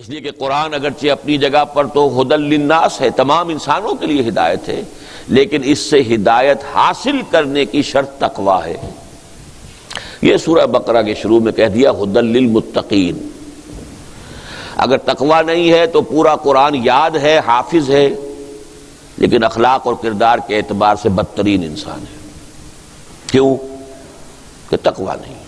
اس لیے کہ قرآن اگرچہ اپنی جگہ پر تو ہدی للناس ہے، تمام انسانوں کے لیے ہدایت ہے، لیکن اس سے ہدایت حاصل کرنے کی شرط تقویٰ ہے۔ یہ سورہ بقرہ کے شروع میں کہہ دیا ہدی للمتقین۔ اگر تقویٰ نہیں ہے تو پورا قرآن یاد ہے، حافظ ہے، لیکن اخلاق اور کردار کے اعتبار سے بدترین انسان ہے۔ کیوں؟ کہ تقویٰ نہیں۔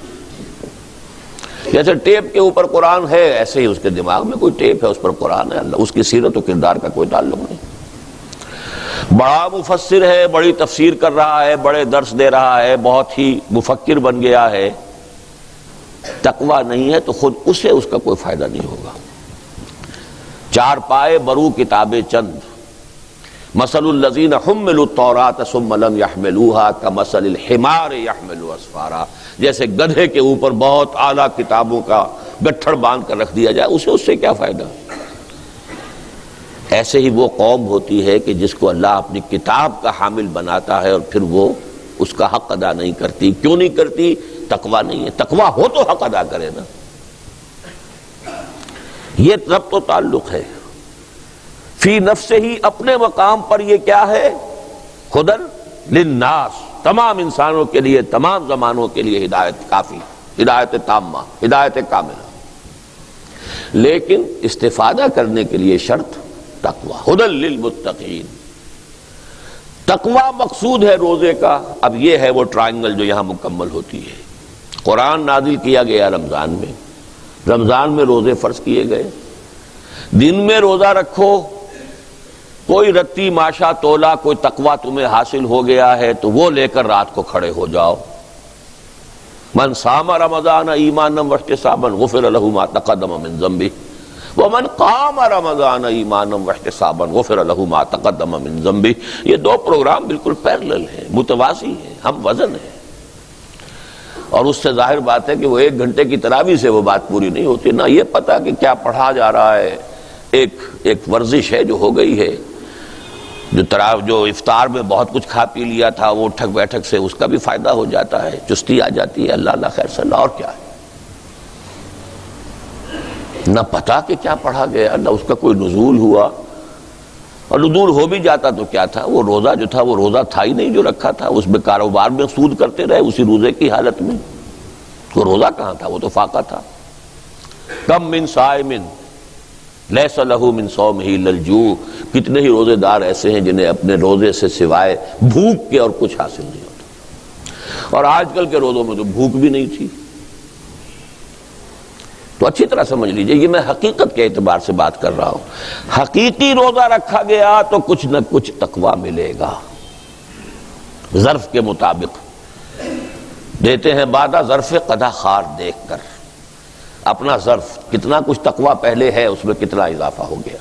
جیسے ٹیپ کے اوپر قرآن ہے، ایسے ہی اس کے دماغ میں کوئی ٹیپ ہے، اس پر قرآن ہے، اللہ اس کی سیرت و کردار کا کوئی تعلق نہیں۔ بڑا مفسر ہے، بڑی تفسیر کر رہا ہے، بڑے درس دے رہا ہے، بہت ہی مفکر بن گیا ہے، تقویٰ نہیں ہے تو خود اسے اس کا کوئی فائدہ نہیں ہوگا۔ چار پائے برو کتابیں چند، مثل الذین حملوا التوراۃ ثم لم يحملوها کمثل الحمار يحمل اسفارا، جیسے گدھے کے اوپر بہت اعلیٰ کتابوں کا گٹھڑ باندھ کر رکھ دیا جائے، اسے اس سے کیا فائدہ؟ ایسے ہی وہ قوم ہوتی ہے کہ جس کو اللہ اپنی کتاب کا حامل بناتا ہے اور پھر وہ اس کا حق ادا نہیں کرتی۔ کیوں نہیں کرتی؟ تقویٰ نہیں ہے۔ تقویٰ ہو تو حق ادا کرے نا۔ یہ ربط تو تعلق ہے۔ فی نفس ہی، اپنے مقام پر یہ کیا ہے؟ ہدی للناس، تمام انسانوں کے لیے، تمام زمانوں کے لیے ہدایت کافی، ہدایت تامہ، ہدایت کاملہ۔ لیکن استفادہ کرنے کے لیے شرط تقویٰ، ہدی للمتقین۔ تقویٰ مقصود ہے روزے کا۔ اب یہ ہے وہ ٹرائنگل جو یہاں مکمل ہوتی ہے۔ قرآن نازل کیا گیا رمضان میں، رمضان میں روزے فرض کیے گئے۔ دن میں روزہ رکھو، کوئی رتی ماشا تولا، کوئی تقویٰ تمہیں حاصل ہو گیا ہے تو وہ لے کر رات کو کھڑے ہو جاؤ۔ من صام رمضان ایمانا واحتسابا غفر له ما تقدم من ذنبه ومن قام رمضان ایمانا واحتسابا غفر له ما تقدم من ذنبه۔ یہ دو پروگرام بالکل پیرلل ہیں، متوازی ہیں، ہم وزن ہیں، اور اس سے ظاہر بات ہے کہ وہ 1 گھنٹے کی تراویح سے وہ بات پوری نہیں ہوتی۔ نہ یہ پتا کہ کیا پڑھا جا رہا ہے، ایک ورزش ہے جو ہو گئی ہے، جو افطار میں بہت کچھ کھا پی لیا تھا وہ اٹھک بیٹھک سے اس کا بھی فائدہ ہو جاتا ہے، چستی آ جاتی ہے، اللہ خیر صلی اللہ، اور کیا ہے؟ نہ پتا کہ کیا پڑھا گیا، نہ اس کا کوئی نزول ہوا، اور نزول ہو بھی جاتا تو کیا تھا؟ وہ روزہ جو تھا وہ روزہ تھا ہی نہیں جو رکھا تھا، اس میں کاروبار میں سود کرتے رہے اسی روزے کی حالت میں۔ وہ روزہ کہاں تھا؟ وہ تو فاقہ تھا۔ کم من صائم لیس لہ من صومہ الا الجوع، کتنے ہی روزے دار ایسے ہیں جنہیں اپنے روزے سے سوائے بھوک کے اور کچھ حاصل نہیں ہوتا، اور آج کل کے روزوں میں تو بھوک بھی نہیں تھی۔ تو اچھی طرح سمجھ لیجئے، یہ میں حقیقت کے اعتبار سے بات کر رہا ہوں۔ حقیقی روزہ رکھا گیا تو کچھ نہ کچھ تقویٰ ملے گا، ظرف کے مطابق دیتے ہیں بعد ظرف قدح خار دیکھ کر، اپنا ظرف کتنا کچھ تقویٰ پہلے ہے اس میں کتنا اضافہ ہو گیا،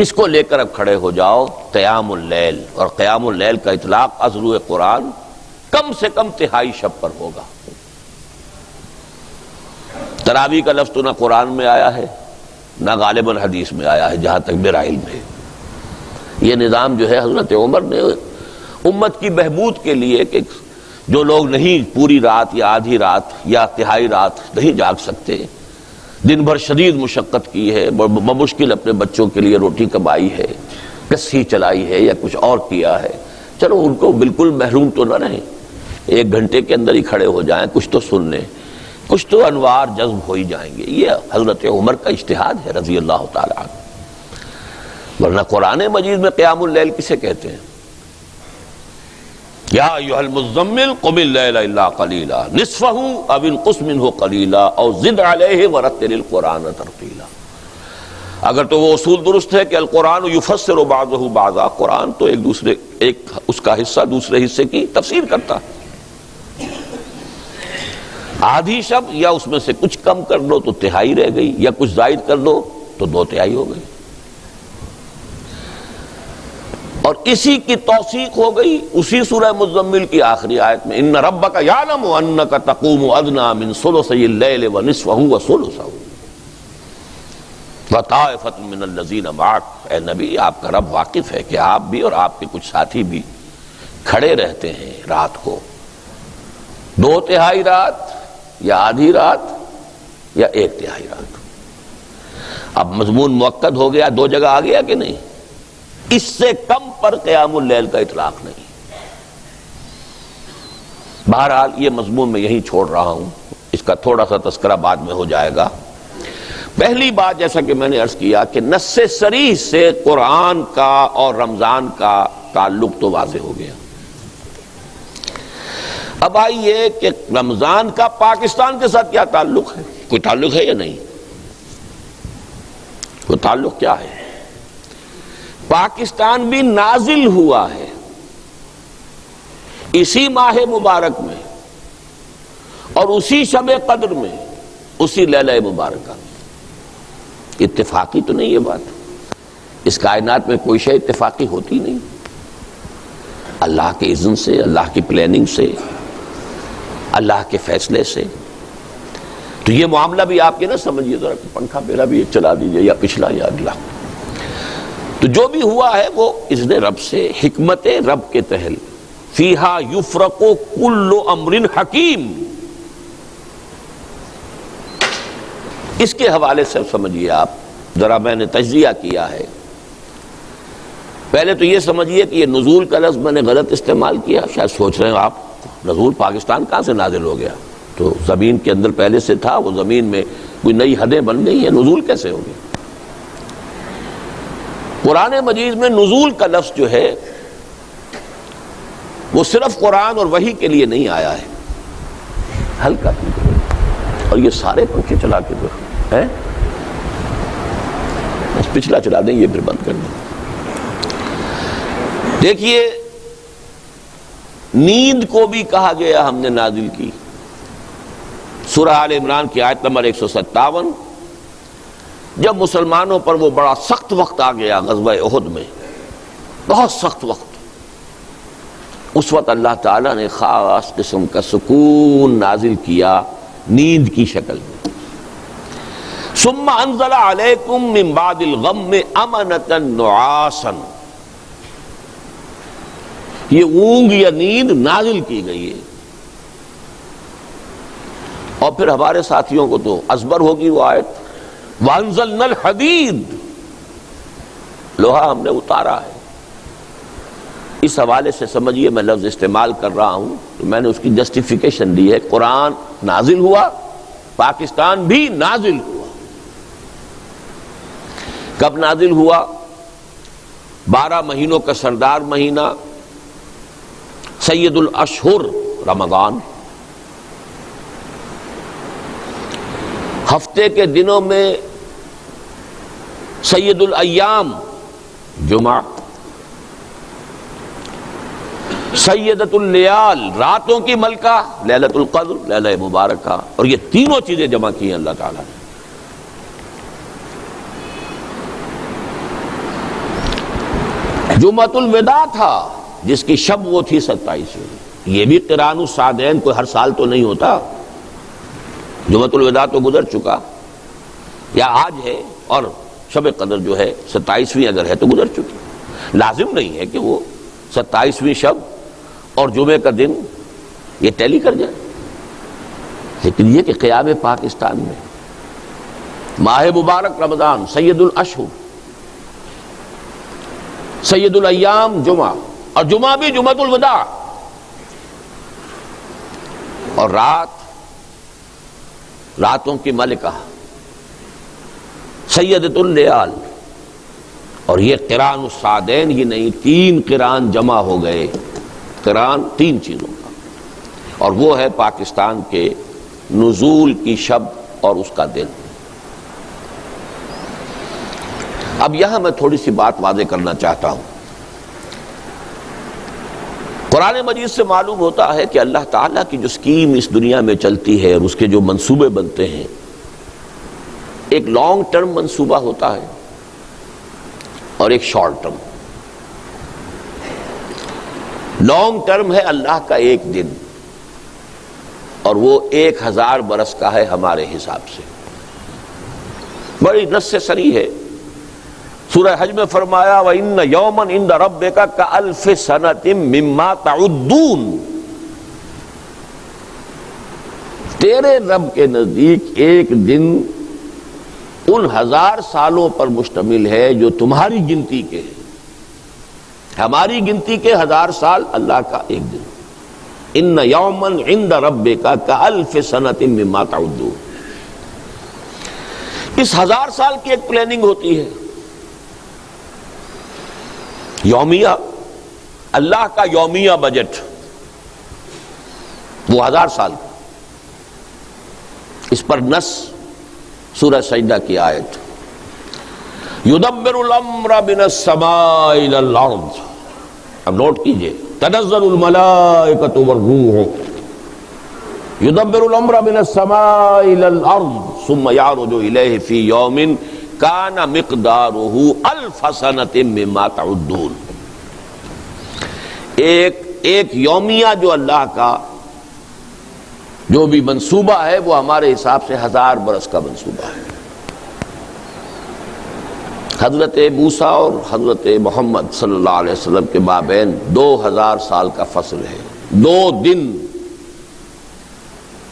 اس کو لے کر اب کھڑے ہو جاؤ۔ قیام اللیل، اور قیام اللیل کا اطلاق از روئے قرآن کم سے کم تہائی شب پر ہوگا۔ تراویح کا لفظ تو نہ قرآن میں آیا ہے نہ غالباً حدیث میں آیا ہے، جہاں تک میرا علم ہے۔ یہ نظام جو ہے حضرت عمر نے امت کی بہبود کے لیے کہ جو لوگ نہیں پوری رات یا آدھی رات یا تہائی رات نہیں جاگ سکتے، دن بھر شدید مشقت کی ہے، بمشکل اپنے بچوں کے لیے روٹی کمائی ہے، کسی چلائی ہے یا کچھ اور کیا ہے، چلو ان کو بالکل محروم تو نہ رہیں، 1 گھنٹے کے اندر ہی کھڑے ہو جائیں، کچھ تو سن لیں، کچھ تو انوار جذب ہو ہی جائیں گے۔ یہ حضرت عمر کا اجتہاد ہے رضی اللہ تعالی عنہ۔ ورنہ قرآن مجید میں قیام اللیل کسے کہتے ہیں؟ یا ایھا المزمل قم اللیل الا قلیلا نصفہ او انقص منہ قلیلا او زد علیہ ورتل القرآن ترتیلا۔ اگر تو وہ اصول درست ہے کہ القرآن یفسر بعضہ بعضا، قرآن تو ایک اس کا حصہ دوسرے حصے کی تفسیر کرتا ہے۔ آدھی شب یا اس میں سے کچھ کم کر دو تو تہائی رہ گئی، یا کچھ زائد کر دو تو 2/3 ہو گئی، اور اسی کی توثیق ہو گئی اسی سورہ مزمل کی آخری آیت میں، ان ربک یعلم انک تقوم ادنی من ثلثی اللیل ونصفہ وثلثہ وطائفۃ من الذین معک۔ اے نبی، آپ کا رب واقف ہے کہ آپ بھی اور آپ کے کچھ ساتھی بھی کھڑے رہتے ہیں رات کو، 2/3 رات یا آدھی رات یا 1/3 رات۔ اب مضمون مؤکد ہو گیا، دو جگہ آ گیا کہ نہیں؟ اس سے کم پر قیام اللیل کا اطلاق نہیں۔ بہرحال یہ مضمون میں یہی چھوڑ رہا ہوں، اس کا تھوڑا سا تذکرہ بعد میں ہو جائے گا۔ پہلی بات جیسا کہ میں نے عرض کیا کہ نص صریح سے قرآن کا اور رمضان کا تعلق تو واضح ہو گیا۔ اب آئیے کہ رمضان کا پاکستان کے ساتھ کیا تعلق ہے؟ کوئی تعلق ہے یا نہیں؟ وہ تعلق کیا ہے؟ پاکستان بھی نازل ہوا ہے اسی ماہ مبارک میں اور اسی شب قدر میں، اسی لیلہ مبارکہ میں۔ اتفاقی تو نہیں یہ بات، اس کائنات میں کوئی شے اتفاقی ہوتی نہیں، اللہ کے اذن سے، اللہ کی پلاننگ سے، اللہ کے فیصلے سے۔ تو یہ معاملہ بھی آپ کے نہ سمجھیے، ذرا پنکھا میرا بھی ایک چلا دیجئے، یا پچھلا یا اگلا۔ تو جو بھی ہوا ہے وہ اذن رب سے، حکمت رب کے تحت، فیہا یفرق کل امر حکیم، اس کے حوالے سے سمجھیے آپ۔ ذرا میں نے تجزیہ کیا ہے، پہلے تو یہ سمجھیے کہ یہ نزول کا لفظ میں نے غلط استعمال کیا۔ شاید سوچ رہے ہیں آپ نزول پاکستان کہاں سے نازل ہو گیا؟ تو زمین کے اندر پہلے سے تھا، وہ زمین میں کوئی نئی حدیں بن گئی ہیں، نزول کیسے ہو گیا؟ قرآن مجید میں نزول کا لفظ جو ہے وہ صرف قرآن اور وحی کے لیے نہیں آیا ہے۔ ہلکا اور یہ سارے پنکھے چلا کے دو ہے، بس پچھلا چلا دیں، یہ پھر بند کر دیں۔ دیکھیے نیند کو بھی کہا گیا ہم نے نازل کی۔ سورہ آل عمران کی آیت نمبر 157، جب مسلمانوں پر وہ بڑا سخت وقت آ گیا غزوہ احد میں، بہت سخت وقت، اس وقت اللہ تعالیٰ نے خاص قسم کا سکون نازل کیا نیند کی شکل میں۔ ثم انزل علیکم من بعد الغم امنۃ نعاسا، یہ اونگ یا نیند نازل کی گئی ہے۔ اور پھر ہمارے ساتھیوں کو تو ازبر ہوگی وہ آیت، وانزلنا الحدید، لوہا ہم نے اتارا ہے۔ اس حوالے سے سمجھیے میں لفظ استعمال کر رہا ہوں تو میں نے اس کی جسٹیفیکیشن دی ہے۔ قرآن نازل ہوا، پاکستان بھی نازل ہوا۔ کب نازل ہوا؟ 12 مہینوں کا سردار مہینہ، سید الاشہر رمضان، ہفتے کے دنوں میں سید الایام جمعہ، سیدۃ اللیال راتوں کی ملکہ لیلۃ القدر لیلہ مبارکہ، اور یہ تینوں چیزیں جمع کی ہیں اللہ تعالیٰ نے۔ جمعۃ الوداع تھا جس کی شب وہ تھی 27، یہ بھی قران الصادین کوئی ہر سال تو نہیں ہوتا، جمعۃ الوداع تو گزر چکا، یا آج ہے، اور شب قدر جو ہے 27ویں اگر ہے تو گزر چکی۔ لازم نہیں ہے کہ وہ 27ویں شب اور جمعے کا دن یہ ٹیلی کر جائے، لیکن یہ کہ قیام پاکستان میں ماہ مبارک رمضان، سید الاشہر، سید الایام جمعہ، اور جمعہ بھی جمعۃ الوداع، اور راتوں کی ملکہ سیدۃ اللیال، اور یہ قران الصادین ہی نہیں، 3 قران جمع ہو گئے، قران 3 چیزوں کا، اور وہ ہے پاکستان کے نزول کی شب اور اس کا دن۔ اب یہاں میں تھوڑی سی بات واضح کرنا چاہتا ہوں۔ قرآن مجید سے معلوم ہوتا ہے کہ اللہ تعالیٰ کی جو اسکیم اس دنیا میں چلتی ہے اور اس کے جو منصوبے بنتے ہیں، ایک لانگ ٹرم منصوبہ ہوتا ہے اور ایک شارٹ ٹرم۔ لانگ ٹرم ہے اللہ کا ایک دن، اور وہ 1000 برس کا ہے ہمارے حساب سے، بڑی نص صریح ہے۔ سورہ حج میں فرمایا وَإِنَّ يَوْمًا عِندَ رَبِّكَ كَأَلْفِ سَنَةٍ مِّمَّا تَعُدُّونَ، تیرے رب کے نزدیک ایک دن ان 1000 سالوں پر مشتمل ہے جو تمہاری گنتی کے ہیں. ہماری گنتی کے 1000 سال، اللہ کا ایک دن. ان یوما عند ربک کالف سنۃ مما تعدون. اس 1000 سال کی ایک پلاننگ ہوتی ہے یومیہ. اللہ کا یومیہ بجٹ وہ 1000 سال کا. اس پر نص سورہ سجدہ کی آیت یدبر الامر من السماء الى الارض. اب نوٹ کیجئے تنزل الملائکۃ والروح یدبر الامر من السماء الى الارض ثم يعرج الیہ فی یوم کان مقدارہ 1000 سنۃ مما تعدون. ایک یومیہ جو اللہ کا جو بھی منصوبہ ہے وہ ہمارے حساب سے 1000 برس کا منصوبہ ہے. حضرت موسیٰ اور حضرت محمد صلی اللہ علیہ وسلم کے مابین 2000 سال کا فصل ہے. 2 دن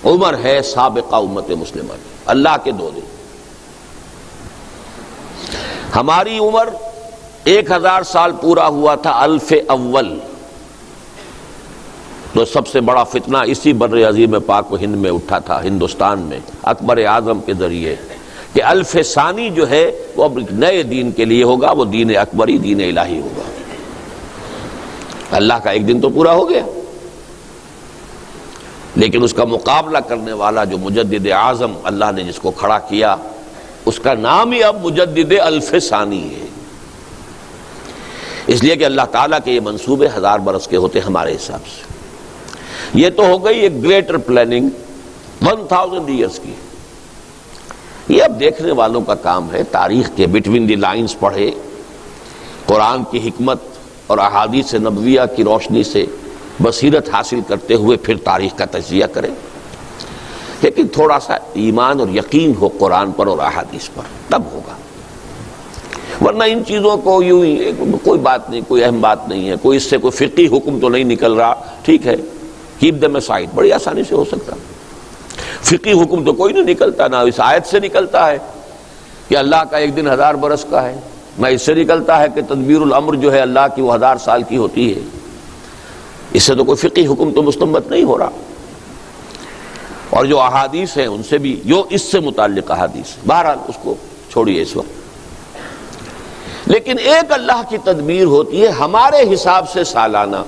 عمر ہے سابقہ امت مسلمہ کی، اللہ کے 2 دن. ہماری عمر 1000 سال پورا ہوا تھا الف اول. تو سب سے بڑا فتنہ اسی بر عظیم پاک و ہند میں اٹھا تھا، ہندوستان میں اکبر اعظم کے ذریعے، کہ الف ثانی جو ہے وہ اب نئے دین کے لیے ہوگا، وہ دین اکبری، دین الہی ہوگا. اللہ کا ایک دن تو پورا ہو گیا، لیکن اس کا مقابلہ کرنے والا جو مجدد اعظم اللہ نے جس کو کھڑا کیا، اس کا نام ہی اب مجدد الف ثانی ہے. اس لیے کہ اللہ تعالیٰ کے یہ منصوبے 1000 برس کے ہوتے ہمارے حساب سے. یہ تو ہو گئی ایک گریٹر پلاننگ 1000 ایئرس کی. یہ اب دیکھنے والوں کا کام ہے، تاریخ کے بٹوین دی لائنز پڑھے، قرآن کی حکمت اور احادیث نبویہ کی روشنی سے بصیرت حاصل کرتے ہوئے پھر تاریخ کا تجزیہ کرے. لیکن تھوڑا سا ایمان اور یقین ہو قرآن پر اور احادیث پر، تب ہوگا. ورنہ ان چیزوں کو یوں ہی کوئی بات نہیں، کوئی اہم بات نہیں ہے، کوئی اس سے کوئی فقہی حکم تو نہیں نکل رہا، ٹھیک ہے، کیپ دیم اسائڈ، بڑی آسانی سے ہو سکتا. فقہی حکم تو کوئی نہیں نکلتا، نہ اس آیت سے نکلتا ہے کہ اللہ کا ایک دن 1000 برس کا ہے، نہ اس سے نکلتا ہے کہ تدبیر الامر جو ہے اللہ کی وہ 1000 سال کی ہوتی ہے. اس سے تو کوئی فقہی حکم تو مستنبط نہیں ہو رہا. اور جو احادیث ہیں ان سے بھی، جو اس سے متعلق احادیث، بہرحال اس کو چھوڑیے اس وقت. لیکن ایک اللہ کی تدبیر ہوتی ہے ہمارے حساب سے سالانہ،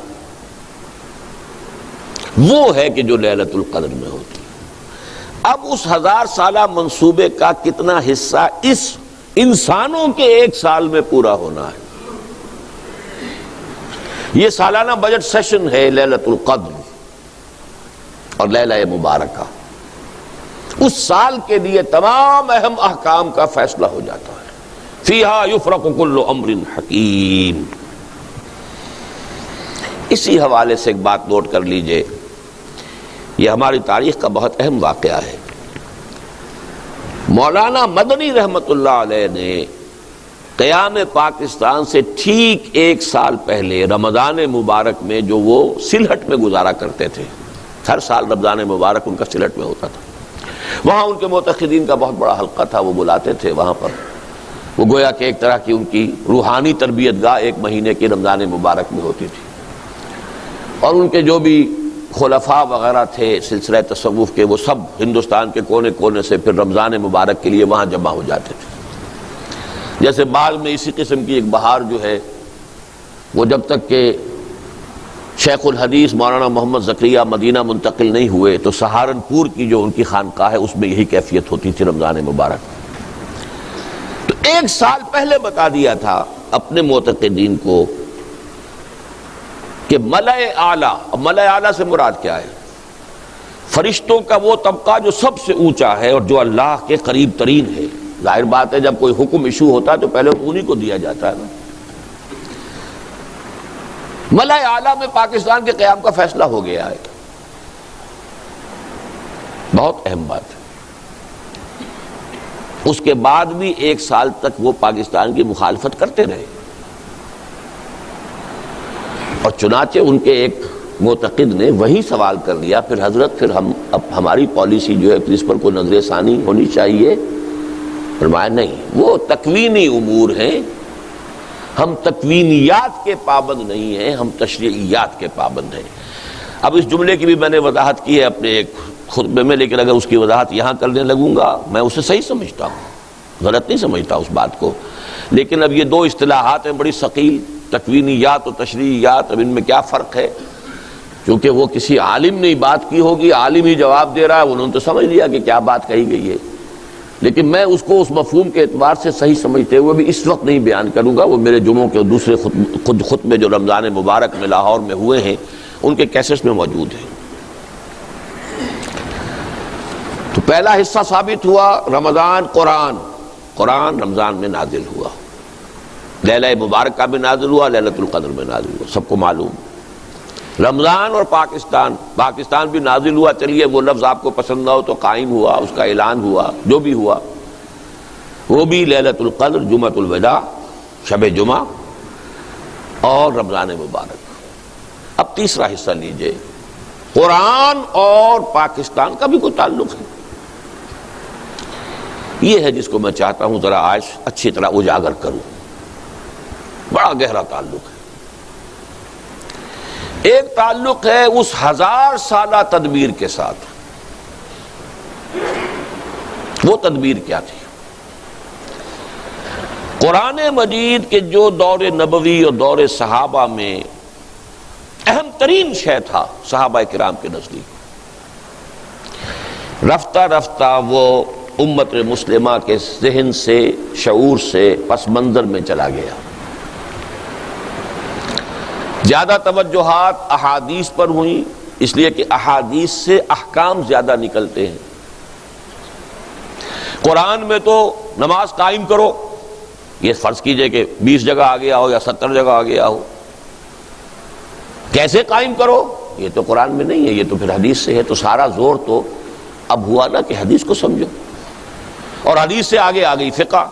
وہ ہے کہ جو لیلۃ القدر میں ہوتی ہے. اب اس 1000 سالہ منصوبے کا کتنا حصہ اس انسانوں کے 1 سال میں پورا ہونا ہے. یہ سالانہ بجٹ سیشن ہے لیلۃ القدر اور لیلہ مبارکہ. اس سال کے لیے تمام اہم احکام کا فیصلہ ہو جاتا ہے. فیہا یفرق کل امر حکیم. اسی حوالے سے ایک بات نوٹ کر لیجئے، یہ ہماری تاریخ کا بہت اہم واقعہ ہے. مولانا مدنی رحمت اللہ علیہ نے قیام پاکستان سے ٹھیک 1 سال پہلے رمضان مبارک میں جو وہ سلہٹ میں گزارا کرتے تھے، ہر سال رمضان مبارک ان کا سلہٹ میں ہوتا تھا. وہاں ان کے معتقدین کا بہت بڑا حلقہ تھا، وہ بلاتے تھے وہاں پر. وہ گویا کہ ایک طرح کی ان کی روحانی تربیت گاہ 1 مہینے کی رمضان مبارک میں ہوتی تھی. اور ان کے جو بھی خلفاء وغیرہ تھے سلسلہ تصوف کے، وہ سب ہندوستان کے کونے کونے سے پھر رمضان مبارک کے لیے وہاں جمع ہو جاتے تھے. جیسے بعد میں اسی قسم کی ایک بہار جو ہے وہ جب تک کہ شیخ الحدیث مولانا محمد زکریا مدینہ منتقل نہیں ہوئے تو سہارنپور کی جو ان کی خانقاہ ہے اس میں یہی کیفیت ہوتی تھی رمضان مبارک. تو 1 سال پہلے بتا دیا تھا اپنے معتقدین کو کہ ملأ اعلیٰ، ملأ اعلیٰ سے مراد کیا ہے؟ فرشتوں کا وہ طبقہ جو سب سے اونچا ہے اور جو اللہ کے قریب ترین ہے. ظاہر بات ہے جب کوئی حکم ایشو ہوتا ہے تو پہلے انہی کو دیا جاتا ہے نا. ملأ اعلیٰ میں پاکستان کے قیام کا فیصلہ ہو گیا ہے. بہت اہم بات ہے. اس کے بعد بھی 1 سال تک وہ پاکستان کی مخالفت کرتے رہے، اور چنانچہ ان کے ایک معتقد نے وہی سوال کر لیا، پھر حضرت اب ہماری پالیسی جو ہے اس پر کوئی نظر ثانی ہونی چاہیے. فرمایا نہیں، وہ تکوینی امور ہیں، ہم تکوینیات کے پابند نہیں ہیں، ہم تشریعیات کے پابند ہیں۔ اب اس جملے کی بھی میں نے وضاحت کی ہے اپنے ایک خطبے میں، لیکن اگر اس کی وضاحت یہاں کرنے لگوں گا میں اسے صحیح سمجھتا ہوں، غلط نہیں سمجھتا اس بات کو، لیکن اب یہ دو اصطلاحات ہیں بڑی ثقیل، تکوینیات اور تشریعیات، اب ان میں کیا فرق ہے؟ کیونکہ وہ کسی عالم نے بات کی ہوگی، عالم ہی جواب دے رہا ہے، انہوں نے تو سمجھ لیا کہ کیا بات کہی گئی ہے، لیکن میں اس کو اس مفہوم کے اعتبار سے صحیح سمجھتے ہوئے بھی اس وقت نہیں بیان کروں گا، وہ میرے جمعوں کے دوسرے خطبے جو رمضان مبارک میں لاہور میں ہوئے ہیں ان کے کیسٹس میں موجود ہیں۔ تو پہلا حصہ ثابت ہوا رمضان، قرآن رمضان میں نازل ہوا، لیلہ مبارکہ میں نازل ہوا، لیلۃ القدر میں نازل ہوا، سب کو معلوم۔ رمضان اور پاکستان بھی نازل ہوا، چلیے وہ لفظ آپ کو پسند نہ ہو تو قائم ہوا، اس کا اعلان ہوا، جو بھی ہوا، وہ بھی لیلۃ القدر، جمعۃ الوداع، شب جمعہ اور رمضان مبارک۔ اب تیسرا حصہ لیجئے، قرآن اور پاکستان کا بھی کوئی تعلق ہے، یہ ہے جس کو میں چاہتا ہوں ذرا آج اچھی طرح اجاگر کروں، بڑا گہرا تعلق ہے۔ ایک تعلق ہے اس 1000 سالہ تدبیر کے ساتھ، وہ تدبیر کیا تھی؟ قرآن مجید کے جو دور نبوی اور دور صحابہ میں اہم ترین شے تھا صحابہ کرام کے نزدیک، رفتہ رفتہ وہ امت مسلمہ کے ذہن سے، شعور سے پس منظر میں چلا گیا۔ زیادہ توجہات احادیث پر ہوئیں، اس لیے کہ احادیث سے احکام زیادہ نکلتے ہیں۔ قرآن میں تو نماز قائم کرو، یہ فرض کیجئے کہ 20 جگہ آ گیا ہو یا 70 جگہ آ گیا ہو، کیسے قائم کرو یہ تو قرآن میں نہیں ہے، یہ تو پھر حدیث سے ہے، تو سارا زور تو اب ہوا نا کہ حدیث کو سمجھو، اور حدیث سے آگے آ گئی فقہ،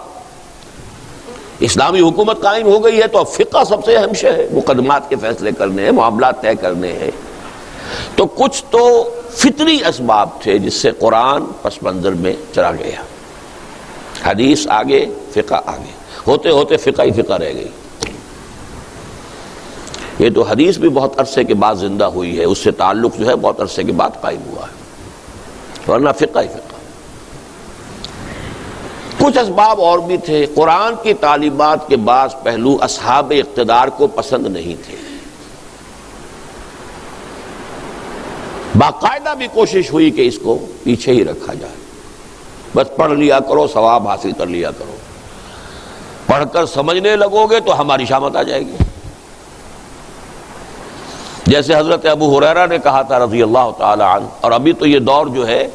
اسلامی حکومت قائم ہو گئی ہے تو اب فقہ سب سے اہم شے ہے، مقدمات کے فیصلے کرنے ہیں، معاملات طے کرنے ہیں۔ تو کچھ تو فطری اسباب تھے جس سے قرآن پس منظر میں چلا گیا، حدیث آگے، فقہ آگے، ہوتے ہوتے فقہ ہی فقہ رہ گئی۔ یہ تو حدیث بھی بہت عرصے کے بعد زندہ ہوئی ہے، اس سے تعلق جو ہے بہت عرصے کے بعد قائم ہوا ہے، ورنہ فقہ ہی فقہ۔ کچھ اسباب اور بھی تھے، قرآن کی تعلیمات کے بعض پہلو اصحاب اقتدار کو پسند نہیں تھے، باقاعدہ بھی کوشش ہوئی کہ اس کو پیچھے ہی رکھا جائے، بس پڑھ لیا کرو، ثواب حاصل کر لیا کرو، پڑھ کر سمجھنے لگو گے تو ہماری شامت آ جائے گی۔ جیسے حضرت ابو ہریرہ نے کہا تھا رضی اللہ تعالی عنہ، اور ابھی تو یہ دور جو ہے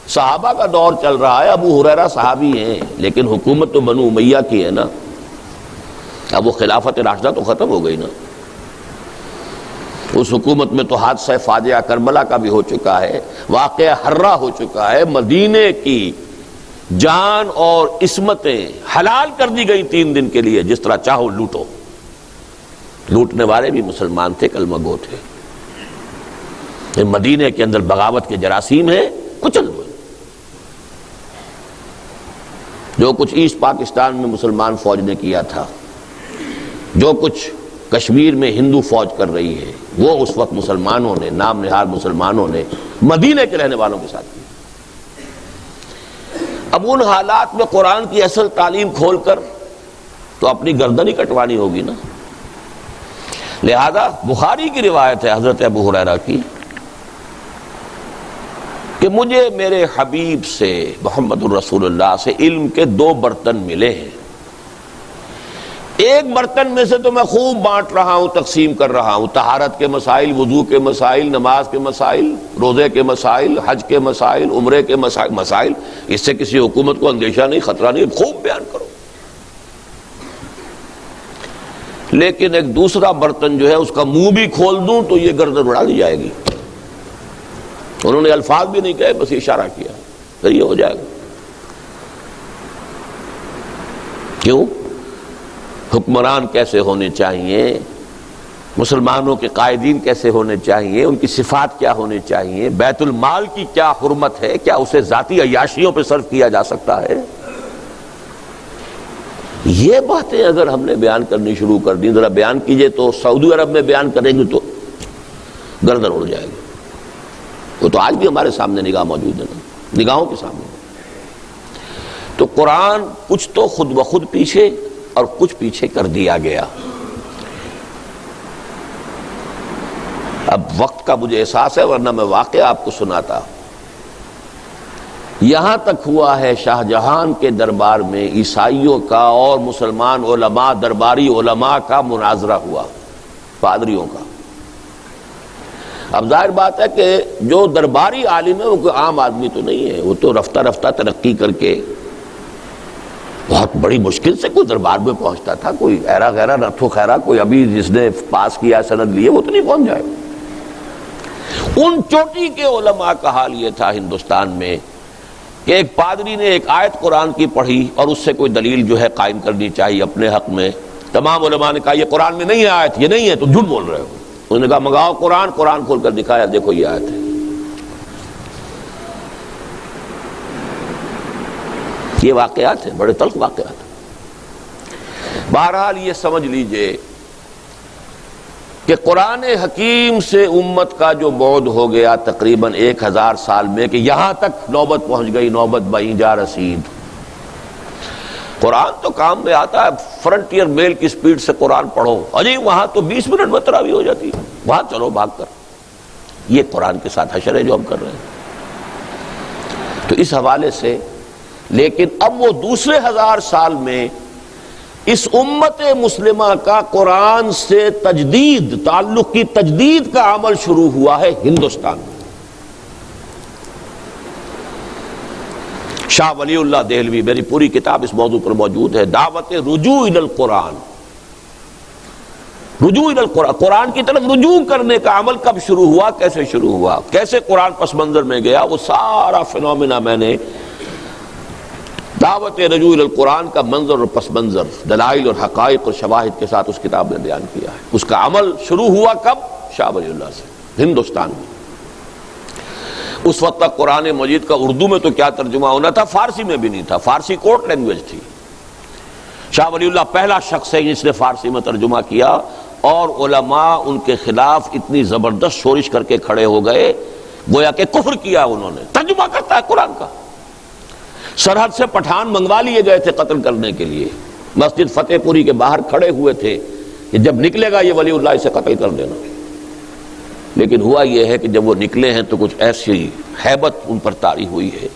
صحابہ کا دور چل رہا ہے، ابو ہریرہ صحابی ہیں لیکن حکومت تو بنو امیہ کی ہے نا، اب وہ خلافت راشدہ تو ختم ہو گئی نا، اس حکومت میں تو حادثہ فاجعہ کربلا کا بھی ہو چکا ہے، واقعہ حرہ ہو چکا ہے، مدینے کی جان اور عصمتیں حلال کر دی گئی 3 دن کے لیے، جس طرح چاہو لوٹو، لوٹنے والے بھی مسلمان تھے، کلمہ گو تھے، یہ مدینے کے اندر بغاوت کے جراثیم ہیں، کچل دو۔ جو کچھ ایسٹ پاکستان میں مسلمان فوج نے کیا تھا، جو کچھ کشمیر میں ہندو فوج کر رہی ہے، وہ اس وقت مسلمانوں نے، نام نہاد مسلمانوں نے مدینے کے رہنے والوں کے ساتھ کیا۔ اب ان حالات میں قرآن کی اصل تعلیم کھول کر تو اپنی گردن ہی کٹوانی ہوگی نا، لہذا بخاری کی روایت ہے حضرت ابو ہریرہ کی کہ مجھے میرے حبیب سے، محمد الرسول اللہ سے علم کے 2 برتن ملے ہیں، ایک برتن میں سے تو میں خوب بانٹ رہا ہوں، تقسیم کر رہا ہوں، طہارت کے مسائل، وضو کے مسائل، نماز کے مسائل، روزے کے مسائل، حج کے مسائل، عمرے کے مسائل، اس سے کسی حکومت کو اندیشہ نہیں، خطرہ نہیں، خوب بیان کرو۔ لیکن ایک دوسرا برتن جو ہے اس کا منہ بھی کھول دوں تو یہ گردن اڑا دی جائے گی، انہوں نے الفاظ بھی نہیں کہے، بس اشارہ کیا، پھر یہ ہو جائے گا۔ کیوں؟ حکمران کیسے ہونے چاہیے، مسلمانوں کے قائدین کیسے ہونے چاہیے، ان کی صفات کیا ہونے چاہیے، بیت المال کی کیا حرمت ہے، کیا اسے ذاتی عیاشیوں پہ صرف کیا جا سکتا ہے، یہ باتیں اگر ہم نے بیان کرنی شروع کر دی، ذرا بیان کیجئے تو سعودی عرب میں بیان کریں گے تو گردن اڑ جائے گی. وہ تو آج بھی ہمارے سامنے نگاہ موجود ہے نا، نگاہوں کے سامنے. تو قرآن کچھ تو خود بخود پیچھے اور کچھ پیچھے کر دیا گیا. اب وقت کا مجھے احساس ہے، ورنہ میں واقعہ آپ کو سناتا. یہاں تک ہوا ہے شاہ جہان کے دربار میں عیسائیوں کا اور مسلمان علماء، درباری علماء کا مناظرہ ہوا، پادریوں کا. اب ظاہر بات ہے کہ جو درباری عالم ہے وہ کوئی عام آدمی تو نہیں ہے، وہ تو رفتہ رفتہ ترقی کر کے بہت بڑی مشکل سے کوئی دربار میں پہنچتا تھا. کوئی ایرا غیرہ رتھو خیرہ کوئی ابھی جس نے پاس کیا سند لیے وہ تو نہیں پہنچ جائے. ان چوٹی کے علماء کا حال یہ تھا ہندوستان میں کہ ایک پادری نے ایک آیت قرآن کی پڑھی اور اس سے کوئی دلیل جو ہے قائم کرنی چاہیے اپنے حق میں. تمام علماء نے کہا یہ قرآن میں نہیں ہے آیت، یہ نہیں ہے، تو جھوٹ بول رہے ہو. انہوں نے کہا منگاؤ قرآن. قرآن کھول کر دکھایا، دیکھو یہ آیت ہے. یہ واقعات ہیں، بڑے تلخ واقعات ہیں. بہرحال یہ سمجھ لیجئے کہ قرآن حکیم سے امت کا جو بعد ہو گیا تقریباً 1000 سال میں، کہ یہاں تک نوبت پہنچ گئی، نوبت بہیں جا رسید. قرآن تو کام میں آتا ہے، فرنٹیئر میل کی سپیڈ سے قرآن پڑھو، اجی وہاں تو 20 منٹ میں تراویح ہو جاتی ہے، وہاں چلو بھاگ کر. یہ قرآن کے ساتھ حشر ہے جو ہم کر رہے ہیں. تو اس حوالے سے لیکن اب وہ دوسرے 1000 سال میں اس امت مسلمہ کا قرآن سے تجدید، تعلق کی تجدید کا عمل شروع ہوا ہے ہندوستان میں. شاہ ولی اللہ دہلوی، میری پوری کتاب اس موضوع پر موجود ہے، دعوت رجوع الی القرآن. رجوع الی القرآن، قرآن کی طرف رجوع کرنے کا عمل کب شروع ہوا، کیسے شروع ہوا، کیسے قرآن پس منظر میں گیا، وہ سارا فنومنا میں نے دعوت رجوع الی القرآن کا منظر اور پس منظر، دلائل اور حقائق اور شواہد کے ساتھ اس کتاب میں بیان کیا ہے. اس کا عمل شروع ہوا کب؟ شاہ ولی اللہ سے، ہندوستان میں. اس وقت تک قرآن مجید کا اردو میں تو کیا ترجمہ ہونا تھا، فارسی میں بھی نہیں تھا. فارسی کورٹ لینگویج تھی. شاہ ولی اللہ پہلا شخص ہے جس نے فارسی میں ترجمہ کیا، اور علماء ان کے خلاف اتنی زبردست شورش کر کے کھڑے ہو گئے گویا کہ کفر کیا انہوں نے. ترجمہ کرتا ہے قرآن کا. سرحد سے پٹھان منگوا لیے گئے تھے قتل کرنے کے لیے، مسجد فتح پوری کے باہر کھڑے ہوئے تھے کہ جب نکلے گا یہ ولی اللہ اسے قتل کر دینا. لیکن ہوا یہ ہے کہ جب وہ نکلے ہیں تو کچھ ایسی ہیبت ان پر طاری ہوئی ہے،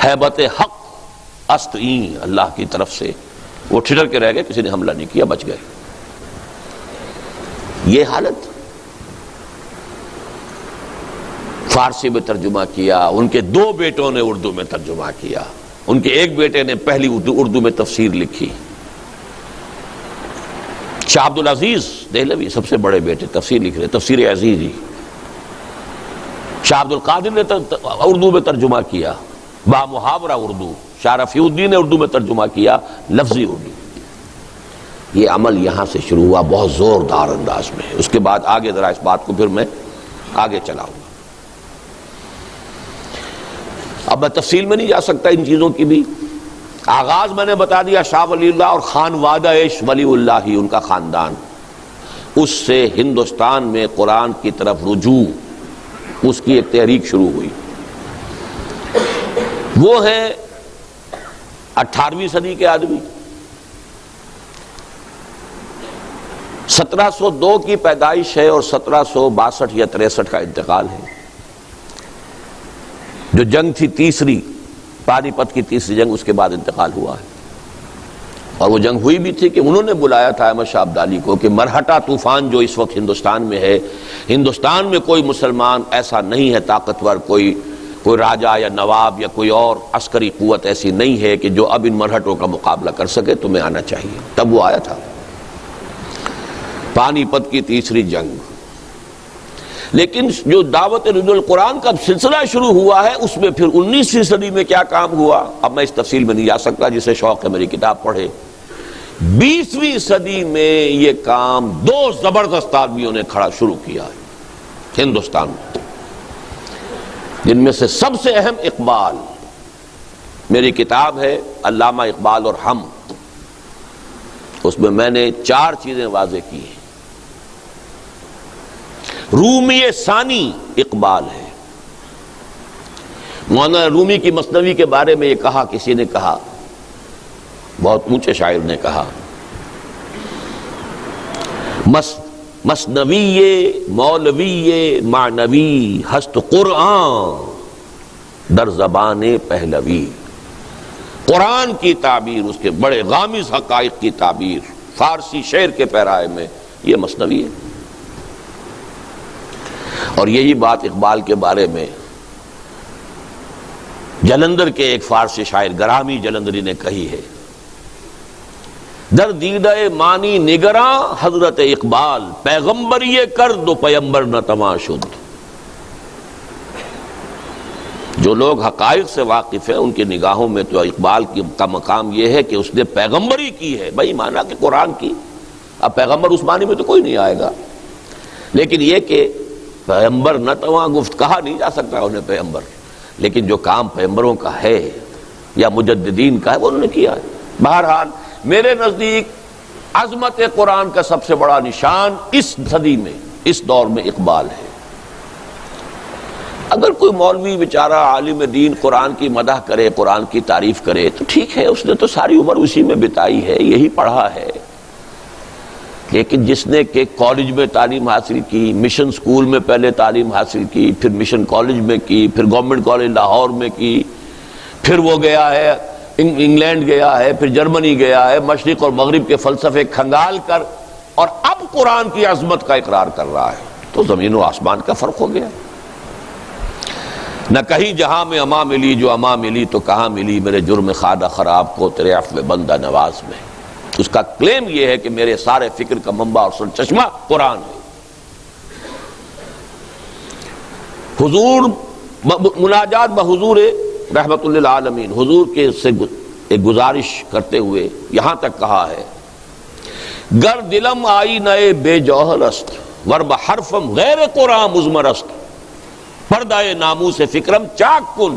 ہیبت حق استعین اللہ کی طرف سے. وہ ٹھٹر کے رہ گئے، کسی نے حملہ نہیں کیا، بچ گئے. یہ حالت. فارسی میں ترجمہ کیا، ان کے 2 بیٹوں نے اردو میں ترجمہ کیا. ان کے ایک بیٹے نے پہلی اردو میں تفسیر لکھی. شاہ عبد العزیز دہلوی سب سے بڑے بیٹے تفسیر لکھ رہے، تفسیر عزیزی. شاہ عبد القادر نے اردو میں ترجمہ کیا، با محاورہ اردو. شاہ رفیع الدین نے اردو میں ترجمہ کیا، لفظی اردو. یہ عمل یہاں سے شروع ہوا بہت زوردار انداز میں. اس کے بعد آگے ذرا اس بات کو پھر میں آگے چلاؤں. اب میں تفصیل میں نہیں جا سکتا ان چیزوں کی بھی. آغاز میں نے بتا دیا شاہ ولی اللہ اور خانوادہ ولی اللہ ہی، ان کا خاندان. اس سے ہندوستان میں قرآن کی طرف رجوع، اس کی ایک تحریک شروع ہوئی. وہ ہیں 18ویں صدی کے آدمی. 1702 کی پیدائش ہے اور 1762 یا 63 کا انتقال ہے. جو جنگ تھی تیسری، پانی پت کی تیسری جنگ، اس کے بعد انتقال ہوا ہے. اور وہ جنگ ہوئی بھی تھی کہ انہوں نے بلایا تھا احمد شاہ ابدالی کو کہ مرہٹہ طوفان جو اس وقت ہندوستان میں ہے، ہندوستان میں کوئی مسلمان ایسا نہیں ہے طاقتور، کوئی راجہ یا نواب یا کوئی اور عسکری قوت ایسی نہیں ہے کہ جو اب ان مرہٹوں کا مقابلہ کر سکے، تمہیں آنا چاہیے. تب وہ آیا تھا. پانی پت کی تیسری جنگ. لیکن جو دعوت رجوع القرآن کا سلسلہ شروع ہوا ہے، اس میں پھر 19ویں صدی میں کیا کام ہوا، اب میں اس تفصیل میں نہیں جا سکتا، جسے شوق ہے میری کتاب پڑھے. 20ویں صدی میں یہ کام 2 زبردست آدمیوں نے کھڑا شروع کیا ہے ہندوستان میں، جن میں سے سب سے اہم اقبال، میری کتاب ہے علامہ اقبال اور ہم، اس میں نے 4 چیزیں واضح کی ہیں۔ رومی ثانی اقبال ہے۔ مولانا رومی کی مثنوی کے بارے میں یہ کہا، کسی نے کہا، بہت اونچے شاعر نے کہا، مثنوی مولوی معنوی ہست قرآن در زبان پہلوی۔ قرآن کی تعبیر، اس کے بڑے غامض حقائق کی تعبیر فارسی شعر کے پیرائے میں، یہ مثنوی ہے۔ اور یہی بات اقبال کے بارے میں جلندر کے ایک فارسی شاعر گرامی جلندری نے کہی ہے، در دیدہ مانی نگراں حضرت اقبال، پیغمبر یہ کرد و پیمبر نہ تواں شد۔ جو لوگ حقائق سے واقف ہیں ان کی نگاہوں میں تو اقبال کا مقام یہ ہے کہ اس نے پیغمبری کی ہے، بھائی مانا کہ قرآن کی۔ اب پیغمبر اس معنی میں تو کوئی نہیں آئے گا، لیکن یہ کہ پیغمبر نہ تواں گفت، کہا نہیں جا سکتا انہیں پیغمبر، لیکن جو کام پیغمبروں کا ہے یا مجددین کا ہے وہ انہوں نے کیا ہے۔ بہرحال میرے نزدیک عظمت قرآن کا سب سے بڑا نشان اس صدی میں، اس دور میں اقبال ہے۔ اگر کوئی مولوی بیچارہ عالم دین قرآن کی مدح کرے، قرآن کی تعریف کرے تو ٹھیک ہے، اس نے تو ساری عمر اسی میں بتائی ہے، یہی پڑھا ہے۔ لیکن جس نے کہ کالج میں تعلیم حاصل کی، مشن سکول میں پہلے تعلیم حاصل کی، پھر مشن کالج میں کی، پھر گورنمنٹ کالج لاہور میں کی، پھر وہ گیا ہے انگلینڈ گیا ہے، پھر جرمنی گیا ہے، مشرق اور مغرب کے فلسفے کھنگال کر، اور اب قرآن کی عظمت کا اقرار کر رہا ہے، تو زمین و آسمان کا فرق ہو گیا۔ نہ کہیں جہاں میں اما ملی جو اما ملی تو کہاں ملی میرے جرم خادہ خراب کو تیرے عفو بندہ نواز میں۔ اس کا کلیم یہ ہے کہ میرے سارے فکر کا منبع اور سرچشمہ قرآن ہے۔ حضور مناجات بحضور رحمت للعالمین، حضور کے سے ایک گزارش کرتے ہوئے یہاں تک کہا ہے، گر دلم آئی نئے بے جوہر است ور بحرفم غیر قرآن مزمر است، پردہ ناموس فکرم چاک کن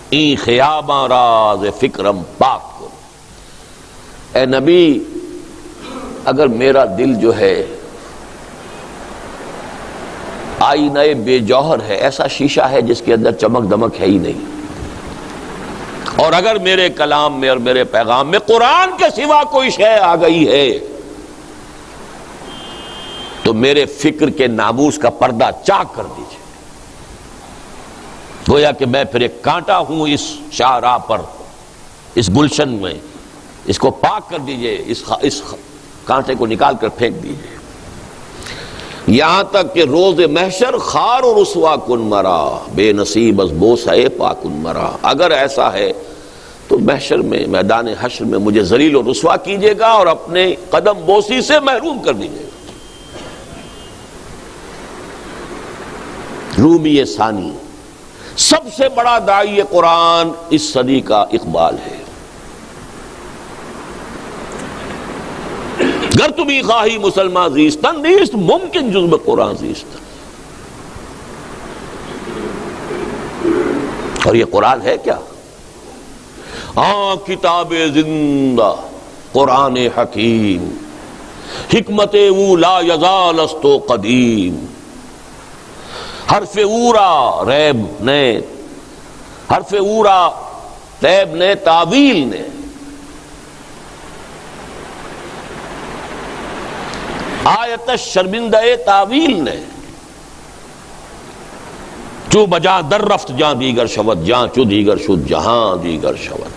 این خیاباں راز فکرم پاک کن۔ اے نبی، اگر میرا دل جو ہے آئینہ بے جوہر ہے، ایسا شیشہ ہے جس کے اندر چمک دمک ہے ہی نہیں، اور اگر میرے کلام میں اور میرے پیغام میں قرآن کے سوا کوئی شے آ گئی ہے تو میرے فکر کے ناموس کا پردہ چاک کر دیجیے۔ گویا کہ میں پھر ایک کانٹا ہوں اس شاہراہ پر، اس گلشن میں، اس کو پاک کر دیجئے، اس کانٹے کو نکال کر پھینک دیجئے، یہاں تک کہ روز محشر خار و رسوا کن مرا، بے نصیب از بوسہ پاکن مرا۔ اگر ایسا ہے تو محشر میں، میدان حشر میں مجھے ذلیل و رسوا کیجئے گا اور اپنے قدم بوسی سے محروم کر دیجئے گا۔ رومی ثانی، سب سے بڑا داعی قرآن اس صدی کا اقبال ہے۔ گر تمہیں خواہی مسلمان زیستن نیست ممکن جز میں قرآن زیستن۔ اور یہ قرآن ہے کیا؟ کتاب زندہ قرآن حکیم، حکمت او لا یزال است و قدیم، حرف اورا ریب نے، حرف اورا ریب نے، تعویل نے، آیت شرمندہ تعویل نے، چو بجا در رفت جاں دیگر شود، جاں چو دیگر شد جہاں دیگر شود۔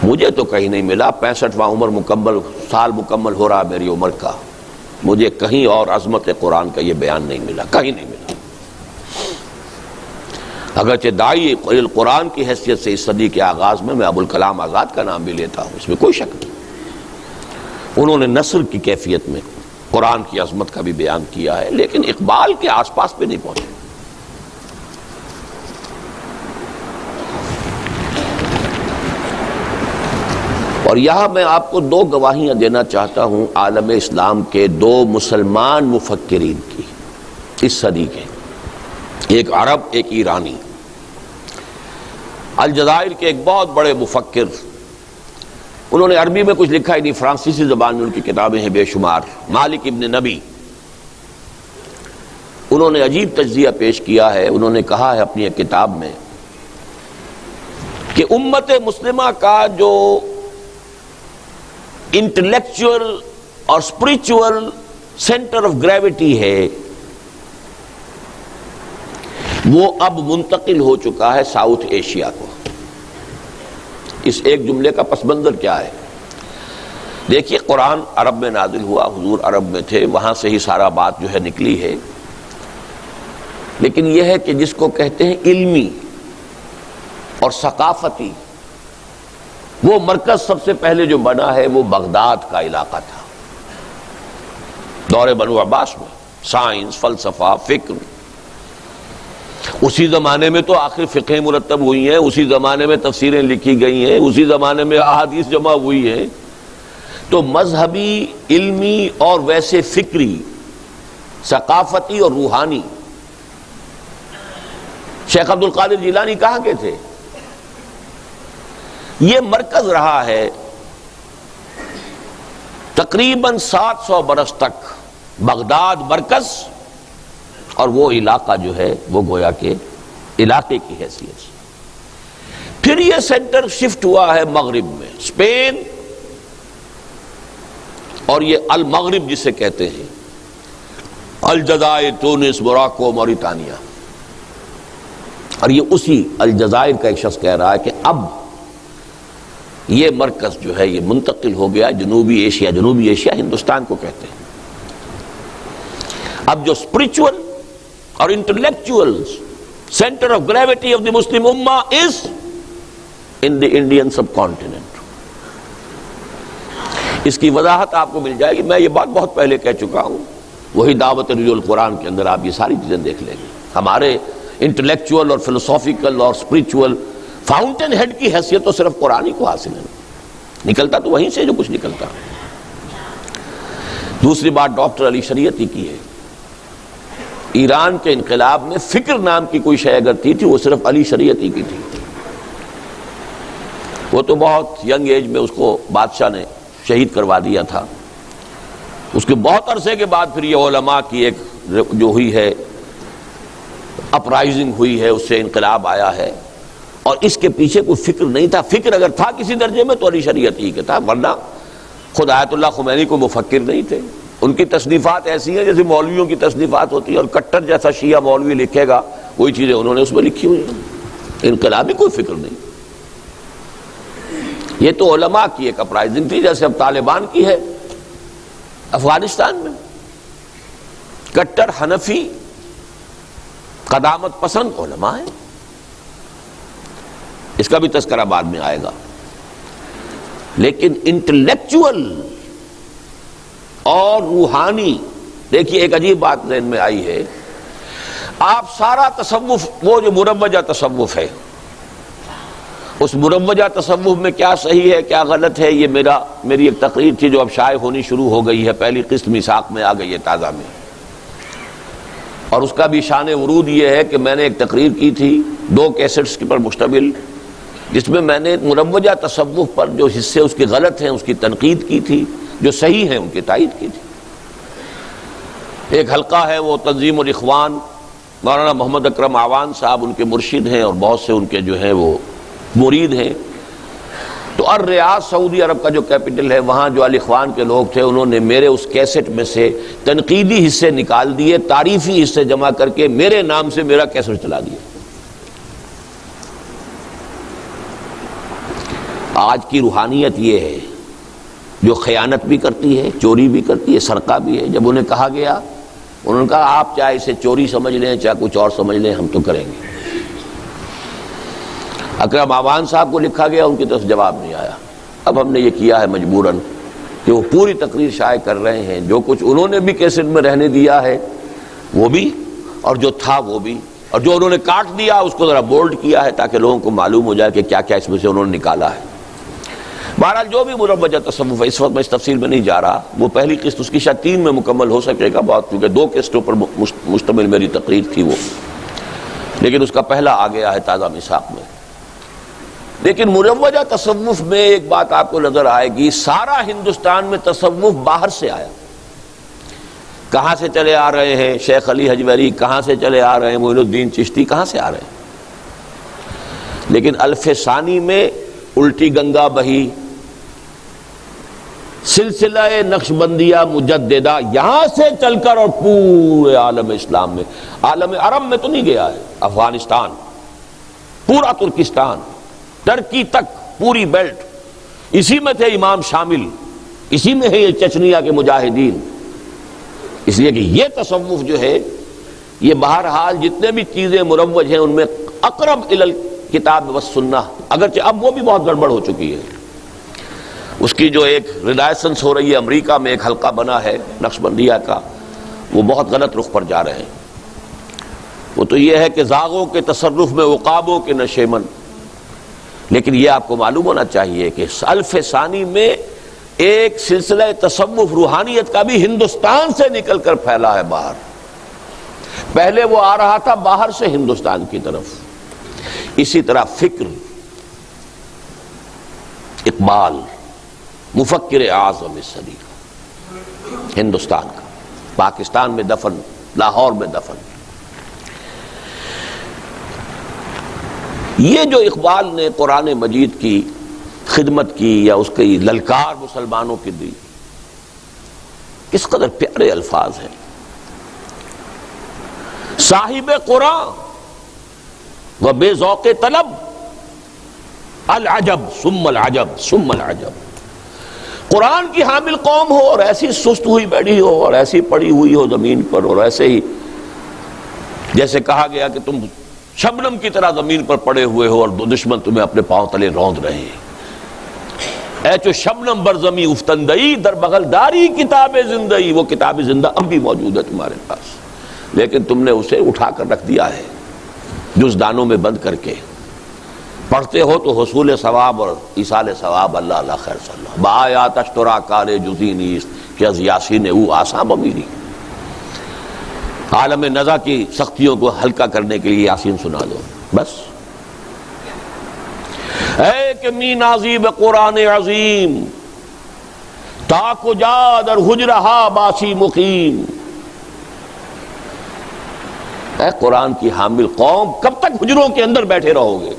مجھے تو کہیں نہیں ملا، 65واں عمر مکمل، سال مکمل ہو رہا میری عمر کا، مجھے کہیں اور عظمت قرآن کا یہ بیان نہیں ملا، کہیں نہیں ملا۔ اگرچہ داعی قرآن کی حیثیت سے اس صدی کے آغاز میں ابوالکلام آزاد کا نام بھی لیتا ہوں، اس میں کوئی شک نہیں، انہوں نے نثر کی کیفیت میں قرآن کی عظمت کا بھی بیان کیا ہے، لیکن اقبال کے آس پاس پہ نہیں پہنچے۔ اور یہاں میں آپ کو 2 گواہیاں دینا چاہتا ہوں عالم اسلام کے 2 مسلمان مفکرین کی اس صدی کے، ایک عرب ایک ایرانی۔ الجزائر کے ایک بہت بڑے مفکر، انہوں نے عربی میں کچھ لکھا ہی نہیں، فرانسیسی زبان میں ان کی کتابیں ہیں بے شمار، مالک ابن نبی، انہوں نے عجیب تجزیہ پیش کیا ہے۔ انہوں نے کہا ہے اپنی ایک کتاب میں کہ امت مسلمہ کا جو انٹلیکچول اور اسپرچول سینٹر آف گریوٹی ہے وہ اب منتقل ہو چکا ہے ساؤتھ ایشیا کو۔ اس ایک جملے کا پس منظر کیا ہے؟ دیکھیے، قرآن عرب میں نازل ہوا، حضور عرب میں تھے، وہاں سے ہی سارا بات جو ہے نکلی ہے، لیکن یہ ہے کہ جس کو کہتے ہیں علمی اور ثقافتی، وہ مرکز سب سے پہلے جو بنا ہے وہ بغداد کا علاقہ تھا، دور بنو عباس میں۔ سائنس، فلسفہ، فکر، اسی زمانے میں تو آخر فقہ مرتب ہوئی ہیں، اسی زمانے میں تفسیریں لکھی گئی ہیں، اسی زمانے میں احادیث جمع ہوئی ہیں، تو مذہبی، علمی اور ویسے فکری، ثقافتی اور روحانی، شیخ عبد القادر جیلانی کہاں کے تھے؟ یہ مرکز رہا ہے تقریباً 700 برس تک، بغداد مرکز، اور وہ علاقہ جو ہے وہ گویا کہ علاقے کی حیثیت سے۔ پھر یہ سینٹر شفٹ ہوا ہے مغرب میں، اسپین اور یہ المغرب جسے کہتے ہیں، الجزائر، تونس، موراکو، موریتانیہ، اور یہ اسی الجزائر کا ایک شخص کہہ رہا ہے کہ اب یہ مرکز جو ہے یہ منتقل ہو گیا جنوبی ایشیا۔ جنوبی ایشیا ہندوستان کو کہتے ہیں۔ اب جو اسپرچول اور intellectual centre of gravity of the Muslim امہ is in the Indian sub continent. اس کی وضاحت آپ کو مل جائے گی، میں یہ بات بہت پہلے کہہ چکا ہوں، وہی دعوت رجوع القرآن کے اندر آپ یہ ساری چیزیں دیکھ لیں گے۔ ہمارے انٹلیکچوئل اور فلسافیکل اور اسپرچول فاؤنٹین ہیڈ کی حیثیت تو صرف قرآن ہی کو حاصل ہے، نکلتا تو وہیں سے جو کچھ نکلتا۔ دوسری بات ڈاکٹر علی شریعتی کی ہے۔ ایران کے انقلاب میں فکر نام کی کوئی شے اگر تھی وہ صرف علی شریعتی کی تھی۔ وہ تو بہت ینگ ایج میں اس کو بادشاہ نے شہید کروا دیا تھا۔ اس کے بہت عرصے کے بعد پھر یہ علماء کی ایک جو ہوئی ہے اپرائزنگ ہوئی ہے، اس سے انقلاب آیا ہے، اور اس کے پیچھے کوئی فکر نہیں تھا۔ فکر اگر تھا کسی درجے میں تو علی شریعتی کے تھا، ورنہ خود آیت اللہ خمینی کو مفکر نہیں تھے۔ ان کی تصنیفات ایسی ہیں جیسے مولویوں کی تصنیفات ہوتی ہیں، اور کٹر جیسا شیعہ مولوی لکھے گا وہی چیزیں انہوں نے اس میں لکھی ہوئی ہیں۔ انقلابی کوئی فکر نہیں، یہ تو علماء کی ایک اپرائزنگ تھی، جیسے اب طالبان کی ہے افغانستان میں۔ کٹر حنفی قدامت پسند علماء ہیں، اس کا بھی تذکرہ بعد میں آئے گا۔ لیکن انٹلیکچوئل اور روحانی، دیکھیے ایک عجیب بات ذہن میں آئی ہے، آپ سارا تصوف، وہ جو مروجہ تصوف ہے، اس مروجہ تصوف میں کیا صحیح ہے کیا غلط ہے، یہ میری ایک تقریر تھی جو اب شائع ہونی شروع ہو گئی ہے، پہلی قسط میثاق میں آ گئی ہے تازہ میں، اور اس کا بھی شان ورود یہ ہے کہ میں نے ایک تقریر کی تھی 2 کیسٹس پر مشتمل، جس میں میں نے مروجہ تصوف پر جو حصے اس کے غلط ہیں اس کی تنقید کی تھی، جو صحیح ہیں ان کی تائید کی تھی۔ ایک حلقہ ہے وہ تنظیم الاخوان، مولانا محمد اکرم اعوان صاحب ان کے مرشد ہیں، اور بہت سے ان کے جو ہیں وہ مرید ہیں۔ تو الریاض سعودی عرب کا جو کیپٹل ہے، وہاں جو الاخوان کے لوگ تھے انہوں نے میرے اس کیسٹ میں سے تنقیدی حصے نکال دیے، تعریفی حصے جمع کر کے میرے نام سے میرا کیسٹ چلا دیا۔ آج کی روحانیت یہ ہے جو خیانت بھی کرتی ہے، چوری بھی کرتی ہے، سرقہ بھی ہے۔ جب انہیں کہا گیا، انہوں نے کہا آپ چاہے اسے چوری سمجھ لیں چاہے کچھ اور سمجھ لیں، ہم تو کریں گے۔ اکرم اعوان صاحب کو لکھا گیا، ان کی طرف جواب نہیں آیا۔ اب ہم نے یہ کیا ہے مجبوراً کہ وہ پوری تقریر شائع کر رہے ہیں، جو کچھ انہوں نے بھی کیسٹ میں رہنے دیا ہے وہ بھی، اور جو تھا وہ بھی، اور جو انہوں نے کاٹ دیا اس کو ذرا بولڈ کیا ہے تاکہ لوگوں کو معلوم ہو جائے کہ کیا کیا اس میں سے انہوں نے نکالا ہے۔ بہرحال جو بھی مروجہ تصوف ہے، اس وقت میں اس تفصیل میں نہیں جا رہا، وہ پہلی قسط اس کی شاید 3 میں مکمل ہو سکے گا، بہت کیونکہ 2 قسطوں پر مشتمل میری تقریر تھی وہ، لیکن اس کا پہلا آ گیا ہے تازہ میثاق میں۔ لیکن مروجہ تصوف میں ایک بات آپ کو نظر آئے گی، سارا ہندوستان میں تصوف باہر سے آیا۔ کہاں سے چلے آ رہے ہیں؟ شیخ علی حجویری کہاں سے چلے آ رہے ہیں؟ معین الدین چشتی کہاں سے آ رہے ہیں؟ لیکن الف ثانی میں الٹی گنگا بہی، سلسلہ نقشبندیہ مجددہ یہاں سے چل کر اور پورے عالم اسلام میں، عالم عرب میں تو نہیں گیا ہے، افغانستان، پورا ترکستان، ترکی تک پوری بیلٹ، اسی میں تھے امام شامل، اسی میں ہے یہ چچنیا کے مجاہدین۔ اس لیے کہ یہ تصوف جو ہے یہ بہرحال جتنے بھی چیزیں مروج ہیں ان میں اقرب الی الکتاب والسنہ، اگرچہ اب وہ بھی بہت گڑبڑ ہو چکی ہے۔ اس کی جو ایک ریلائسنس ہو رہی ہے، امریکہ میں ایک حلقہ بنا ہے نقشبندیہ کا، وہ بہت غلط رخ پر جا رہے ہیں۔ وہ تو یہ ہے کہ زاغوں کے تصرف میں عقابوں کے نشیمن، لیکن یہ آپ کو معلوم ہونا چاہیے کہ الف ثانی میں ایک سلسلہ تصوف روحانیت کا بھی ہندوستان سے نکل کر پھیلا ہے باہر۔ پہلے وہ آ رہا تھا باہر سے ہندوستان کی طرف۔ اسی طرح فکر، اقبال مفکر اعظم صدی ہندوستان کا، پاکستان میں دفن، لاہور میں دفن۔ یہ جو اقبال نے قرآن مجید کی خدمت کی یا اس کی للکار مسلمانوں کی دی، کس قدر پیارے الفاظ ہیں۔ صاحب قرآن و بے ذوق طلب، العجب ثم العجب ثم العجب۔ قرآن کی حامل قوم ہو اور ایسی سست ہوئی بیٹھی ہو اور ایسی پڑی ہوئی ہو زمین پر، اور ایسے ہی جیسے کہا گیا کہ تم شبنم کی طرح زمین پر پڑے ہوئے ہو اور دشمن تمہیں اپنے پاؤں تلے روند رہے ہیں۔ اے چو شبنم بر زمیں افتندئی، در بغل داری کتاب زندئی۔ وہ کتاب زندہ اب بھی موجود ہے تمہارے پاس، لیکن تم نے اسے اٹھا کر رکھ دیا ہے جزدانوں میں بند کر کے۔ پڑھتے ہو تو حصول ثواب اور ایصال ثواب اللہ اللہ خیر صلی اللہ بآیات اشترا کار جزی نیست کہ از یاسین او آساں بمیری۔ عالم نزا کی سختیوں کو ہلکا کرنے کے لیے یاسین سنا دو بس۔ اے کہ می نازیب قرآن عظیم، تاک و جا در حجرہا باسی مقیم۔ اے قرآن کی حامل قوم، کب تک حجروں کے اندر بیٹھے رہو گے؟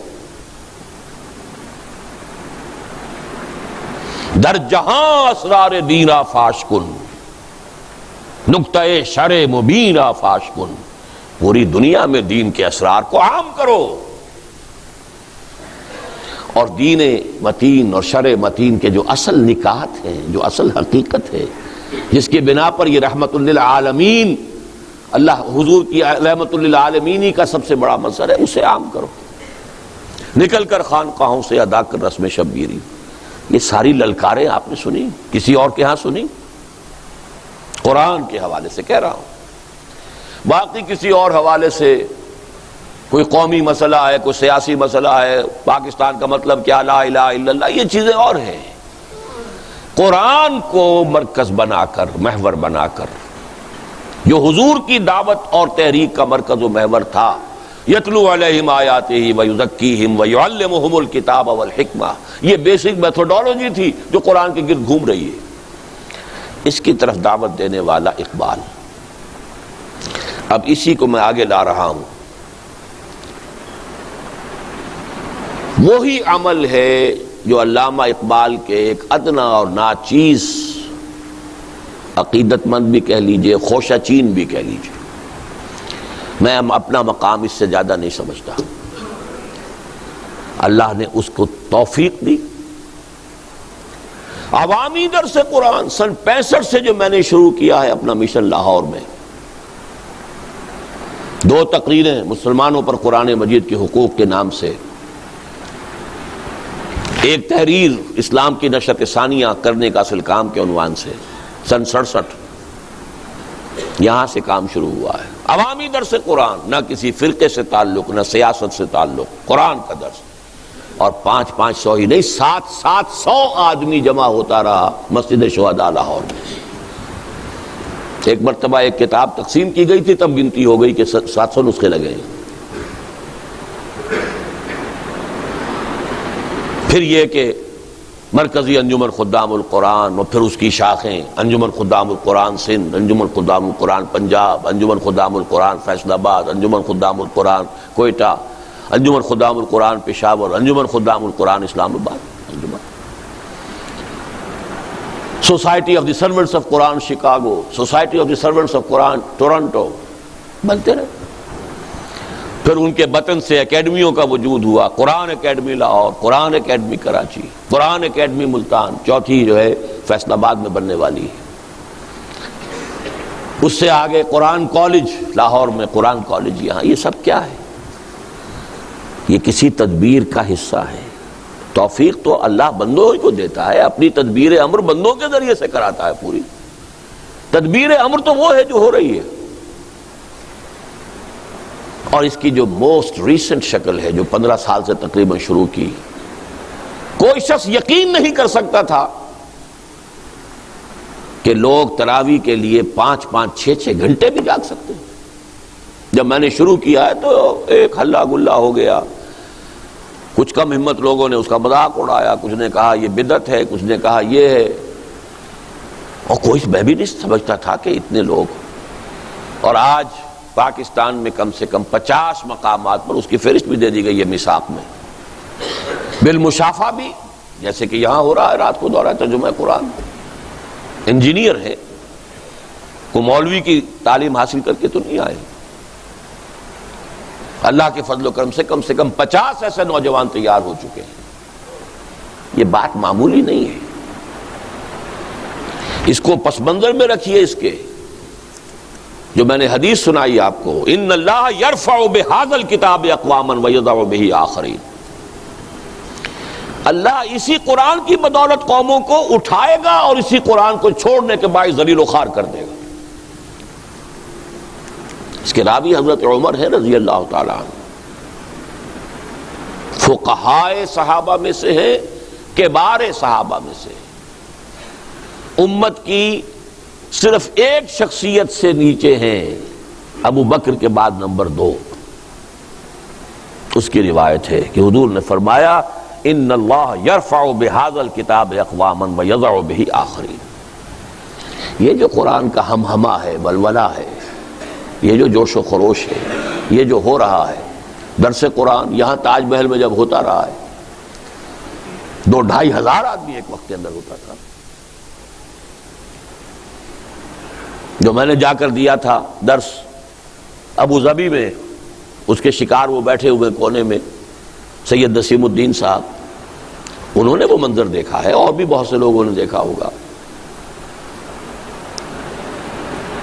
در جہاں اسرار دینا فاش کن، نقطہ شرع مبینہ فاش کن۔ پوری دنیا میں دین کے اسرار کو عام کرو، اور دین متین اور شرع متین کے جو اصل نکات ہیں، جو اصل حقیقت ہے، جس کی بنا پر یہ رحمت للعالمین، اللہ حضور کی رحمت للعالمینی کا سب سے بڑا منصر ہے، اسے عام کرو۔ نکل کر خانقاہوں سے ادا کر رسم شبگیری۔ یہ ساری للکاریں آپ نے سنی، کسی اور کے ہاں سنی؟ قرآن کے حوالے سے کہہ رہا ہوں، باقی کسی اور حوالے سے کوئی قومی مسئلہ ہے، کوئی سیاسی مسئلہ ہے، پاکستان کا مطلب کیا، لا الہ الا اللہ، یہ چیزیں اور ہیں۔ قرآن کو مرکز بنا کر، محور بنا کر، جو حضور کی دعوت اور تحریک کا مرکز و محور تھا، یتلو علیہم آیاتہ ویزکیہم ویعلمہم الکتاب والحکمہ، یہ بیسک میتھوڈولوجی تھی جو قرآن کے گرد گھوم رہی ہے۔ اس کی طرف دعوت دینے والا اقبال۔ اب اسی کو میں آگے لا رہا ہوں۔ وہی عمل ہے جو علامہ اقبال کے ایک ادنا اور ناچیز عقیدت مند بھی کہہ لیجئے، خوشہ چین بھی کہہ لیجئے، میں اپنا مقام اس سے زیادہ نہیں سمجھتا، اللہ نے اس کو توفیق دی۔ عوامی درس قرآن سن 65 سے جو میں نے شروع کیا ہے اپنا مشن لاہور میں، 2 تقریریں مسلمانوں پر قرآن مجید کے حقوق کے نام سے، ایک تحریر اسلام کی نشرت ثانیہ کرنے کا اصل کام کے عنوان سے، سن 67 یہاں سے کام شروع ہوا ہے۔ عوامی درس قرآن، نہ کسی فرقے سے تعلق، نہ سیاست سے تعلق، قرآن کا درس، اور 500 ہی نہیں، 700 آدمی جمع ہوتا رہا مسجد شہداء لاہور میں۔ ایک مرتبہ ایک کتاب تقسیم کی گئی تھی، تب گنتی ہو گئی کہ 700 نسخے لگے ہیں۔ پھر یہ کہ مرکزی انجمن خدام القرآن اور پھر اس کی شاخیں انجمن خدام القرآن سندھ، انجمن خدام القرآن پنجاب، انجمن خدام القرآن فیصل آباد، انجمن خدام القرآن کوئٹہ، انجمن خدام القرآن پشاور، انجمن خدام القرآن اسلام آباد، انجمن society of the servants of Quran Chicago, society of the servants of Quran Toronto, بنتے رہے۔ پھر ان کے بطن سے اکیڈمیوں کا وجود ہوا، قرآن اکیڈمی لاہور، قرآن اکیڈمی کراچی، قرآن اکیڈمی ملتان، چوتھی جو ہے فیصل آباد میں بننے والی ہے۔ اس سے آگے قرآن کالج لاہور میں، قرآن کالج یہاں، یہ سب کیا ہے؟ یہ کسی تدبیر کا حصہ ہے۔ توفیق تو اللہ بندوں کو دیتا ہے، اپنی تدبیر امر بندوں کے ذریعے سے کراتا ہے پوری۔ تدبیر امر تو وہ ہے جو ہو رہی ہے، اور اس کی جو موسٹ ریسنٹ شکل ہے جو 15 سال سے تقریباً شروع کی، کوئی شخص یقین نہیں کر سکتا تھا کہ لوگ تراویح کے لیے 5-6 گھنٹے بھی جاگ سکتے ہیں۔ جب میں نے شروع کیا ہے تو ایک ہلا گلا ہو گیا، کچھ کم ہمت لوگوں نے اس کا مذاق اڑایا، کچھ نے کہا یہ بدعت ہے، کچھ نے کہا یہ ہے، اور کوئی میں بھی نہیں سمجھتا تھا کہ اتنے لوگ۔ اور آج پاکستان میں کم سے کم 50 مقامات پر اس کی فہرست بھی دے دی گئی ہے میثاق میں، بالمشافہ بھی، جیسے کہ یہاں ہو رہا ہے رات کو دورہ ترجمہ قرآن۔ انجینئر ہے، کوئی مولوی کی تعلیم حاصل کر کے تو نہیں آئے، اللہ کے فضل و کرم سے کم 50 ایسے نوجوان تیار ہو چکے ہیں۔ یہ بات معمولی نہیں ہے، اس کو پس منظر میں رکھیے۔ اس کے جو میں نے حدیث سنائی آپ کو، ان اللہ یرفع بہذا الکتاب اقواما ویضع بہ آخرین، اللہ اسی قرآن کی بدولت قوموں کو اٹھائے گا اور اسی قرآن کو چھوڑنے کے باعث ذلیل و خوار کر دے گا۔ اس کے راوی حضرت عمر ہے رضی اللہ تعالی عنہ، فقہائے صحابہ میں سے ہیں، کبار صحابہ میں سے، امت کی صرف ایک شخصیت سے نیچے ہیں، ابو بکر کے بعد نمبر 2۔ اس کی روایت ہے کہ حضور نے فرمایا ان اللہ یرفع بہذا الکتاب اقواما ویضع بہ آخرین۔ یہ جو قرآن کا ہمہمہ ہے، ولولہ ہے، یہ جو جوش و خروش ہے، یہ جو ہو رہا ہے، درس قرآن یہاں تاج محل میں جب ہوتا رہا ہے، 2-2.5 ہزار آدمی ایک وقت کے اندر ہوتا تھا۔ جو میں نے جا کر دیا تھا درس ابو ظبی میں، اس کے شکار وہ بیٹھے ہوئے کونے میں سید نسیم الدین صاحب، انہوں نے وہ منظر دیکھا ہے، اور بھی بہت سے لوگوں نے دیکھا ہوگا۔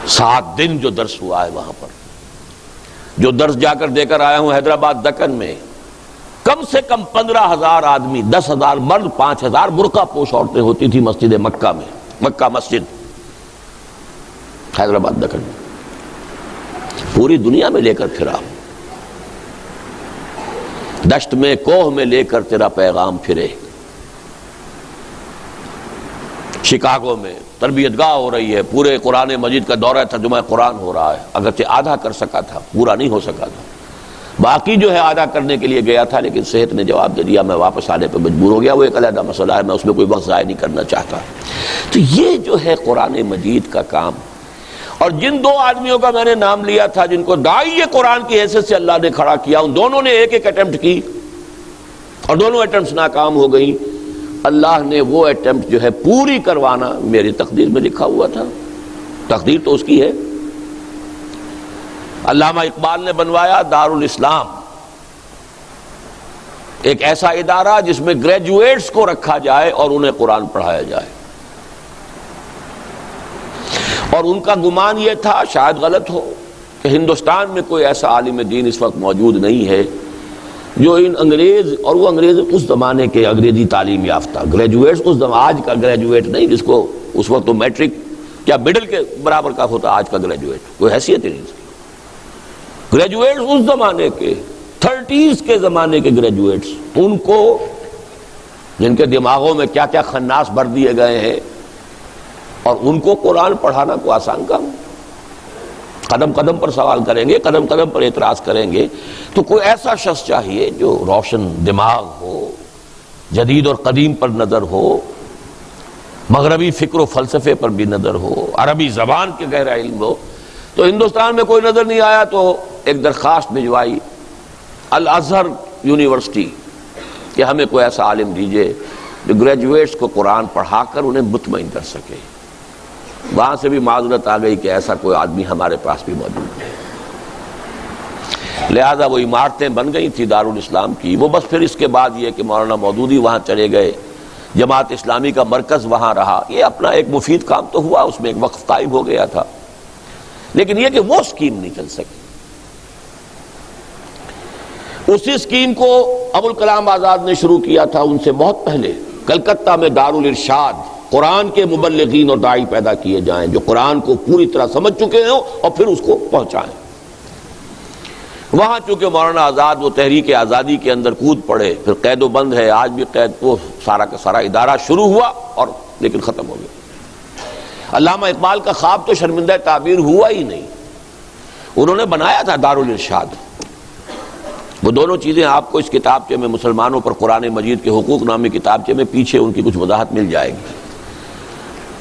7 دن جو درس ہوا ہے وہاں پر، جو درس جا کر دے کر آیا ہوں حیدرآباد دکن میں، کم سے کم 15,000 آدمی، 10,000 مرد، 5,000 برقع پوش عورتیں ہوتی تھی مسجد مکہ میں، مکہ مسجد حیدرآباد دکن میں، پوری دنیا میں لے کر پھرا، دشت میں کوہ میں لے کر تیرا پیغام پھرے۔ شکاگو میں تربیت گاہ ہو رہی ہے، پورے قرآن مجید کا دورہ ترجمہ قرآن ہو رہا ہے، اگرچہ آدھا کر سکا تھا، پورا نہیں ہو سکا تھا، باقی جو ہے آدھا کرنے کے لیے گیا تھا، لیکن صحت نے جواب دے دیا، میں واپس آنے پہ مجبور ہو گیا۔ وہ ایک علیحدہ مسئلہ ہے، میں اس میں کوئی وقت ضائع نہیں کرنا چاہتا۔ تو یہ جو ہے قرآن مجید کا کام، اور جن 2 آدمیوں کا میں نے نام لیا تھا جن کو داعی قرآن کی حیثیت سے اللہ نے کھڑا کیا، ان دونوں نے ایک اٹیمپٹ کی اور دونوں اٹیمپٹس ناکام ہو گئیں۔ اللہ نے وہ اٹیمپٹ جو ہے پوری کروانا میری تقدیر میں لکھا ہوا تھا، تقدیر تو اس کی ہے۔ علامہ اقبال نے بنوایا دارالاسلام، ایک ایسا ادارہ جس میں گریجویٹس کو رکھا جائے اور انہیں قرآن پڑھایا جائے، اور ان کا گمان یہ تھا، شاید غلط ہو، کہ ہندوستان میں کوئی ایسا عالم دین اس وقت موجود نہیں ہے جو ان انگریز، اور وہ انگریز اس زمانے کے انگریزی تعلیم یافتہ گریجویٹس، اس آج کا گریجویٹ نہیں جس کو اس وقت تو میٹرک کیا مڈل کے برابر کا ہوتا، آج کا گریجویٹ کوئی حیثیت ہی نہیں اس کی۔ گریجویٹس اس زمانے کے 30s کے زمانے کے گریجویٹس، ان کو جن کے دماغوں میں کیا کیا خناس بھر دیے گئے ہیں، اور ان کو قرآن پڑھانا کو آسان کام، قدم قدم پر سوال کریں گے، قدم قدم پر اعتراض کریں گے۔ تو کوئی ایسا شخص چاہیے جو روشن دماغ ہو، جدید اور قدیم پر نظر ہو، مغربی فکر و فلسفے پر بھی نظر ہو، عربی زبان کے گہرا علم ہو، تو ہندوستان میں کوئی نظر نہیں آیا تو ایک درخواست بھجوائی الازہر یونیورسٹی کہ ہمیں کوئی ایسا عالم دیجیے جو گریجویٹس کو قرآن پڑھا کر انہیں مطمئن کر سکے۔ وہاں سے بھی معذرت آ گئی کہ ایسا کوئی آدمی ہمارے پاس بھی موجود ہے، لہذا وہ عمارتیں بن گئی تھی دارالاسلام کی۔ وہ بس پھر اس کے بعد یہ کہ مولانا مودودی وہاں چلے گئے، جماعت اسلامی کا مرکز وہاں رہا، یہ اپنا ایک مفید کام تو ہوا، اس میں ایک وقف قائم ہو گیا تھا، لیکن یہ کہ وہ اسکیم نہیں چل سکی۔ اسی اسکیم کو ابوالکلام آزاد نے شروع کیا تھا ان سے بہت پہلے۔ کلکتہ میں دارالارشاد، قرآن کے مبلغین اور داعی پیدا کیے جائیں جو قرآن کو پوری طرح سمجھ چکے ہوں اور پھر اس کو پہنچائیں۔ وہاں چونکہ مولانا آزاد وہ تحریک آزادی کے اندر کود پڑے، پھر قید و بند ہے، آج بھی قید، وہ سارا کا سارا ادارہ شروع ہوا اور لیکن ختم ہو گیا۔ علامہ اقبال کا خواب تو شرمندہ تعبیر ہوا ہی نہیں، انہوں نے بنایا تھا دارالارشاد۔ وہ دونوں چیزیں آپ کو اس کتابچے میں مسلمانوں پر قرآن مجید کے حقوق نامی کتابچے میں پیچھے ان کی کچھ وضاحت مل جائے گی،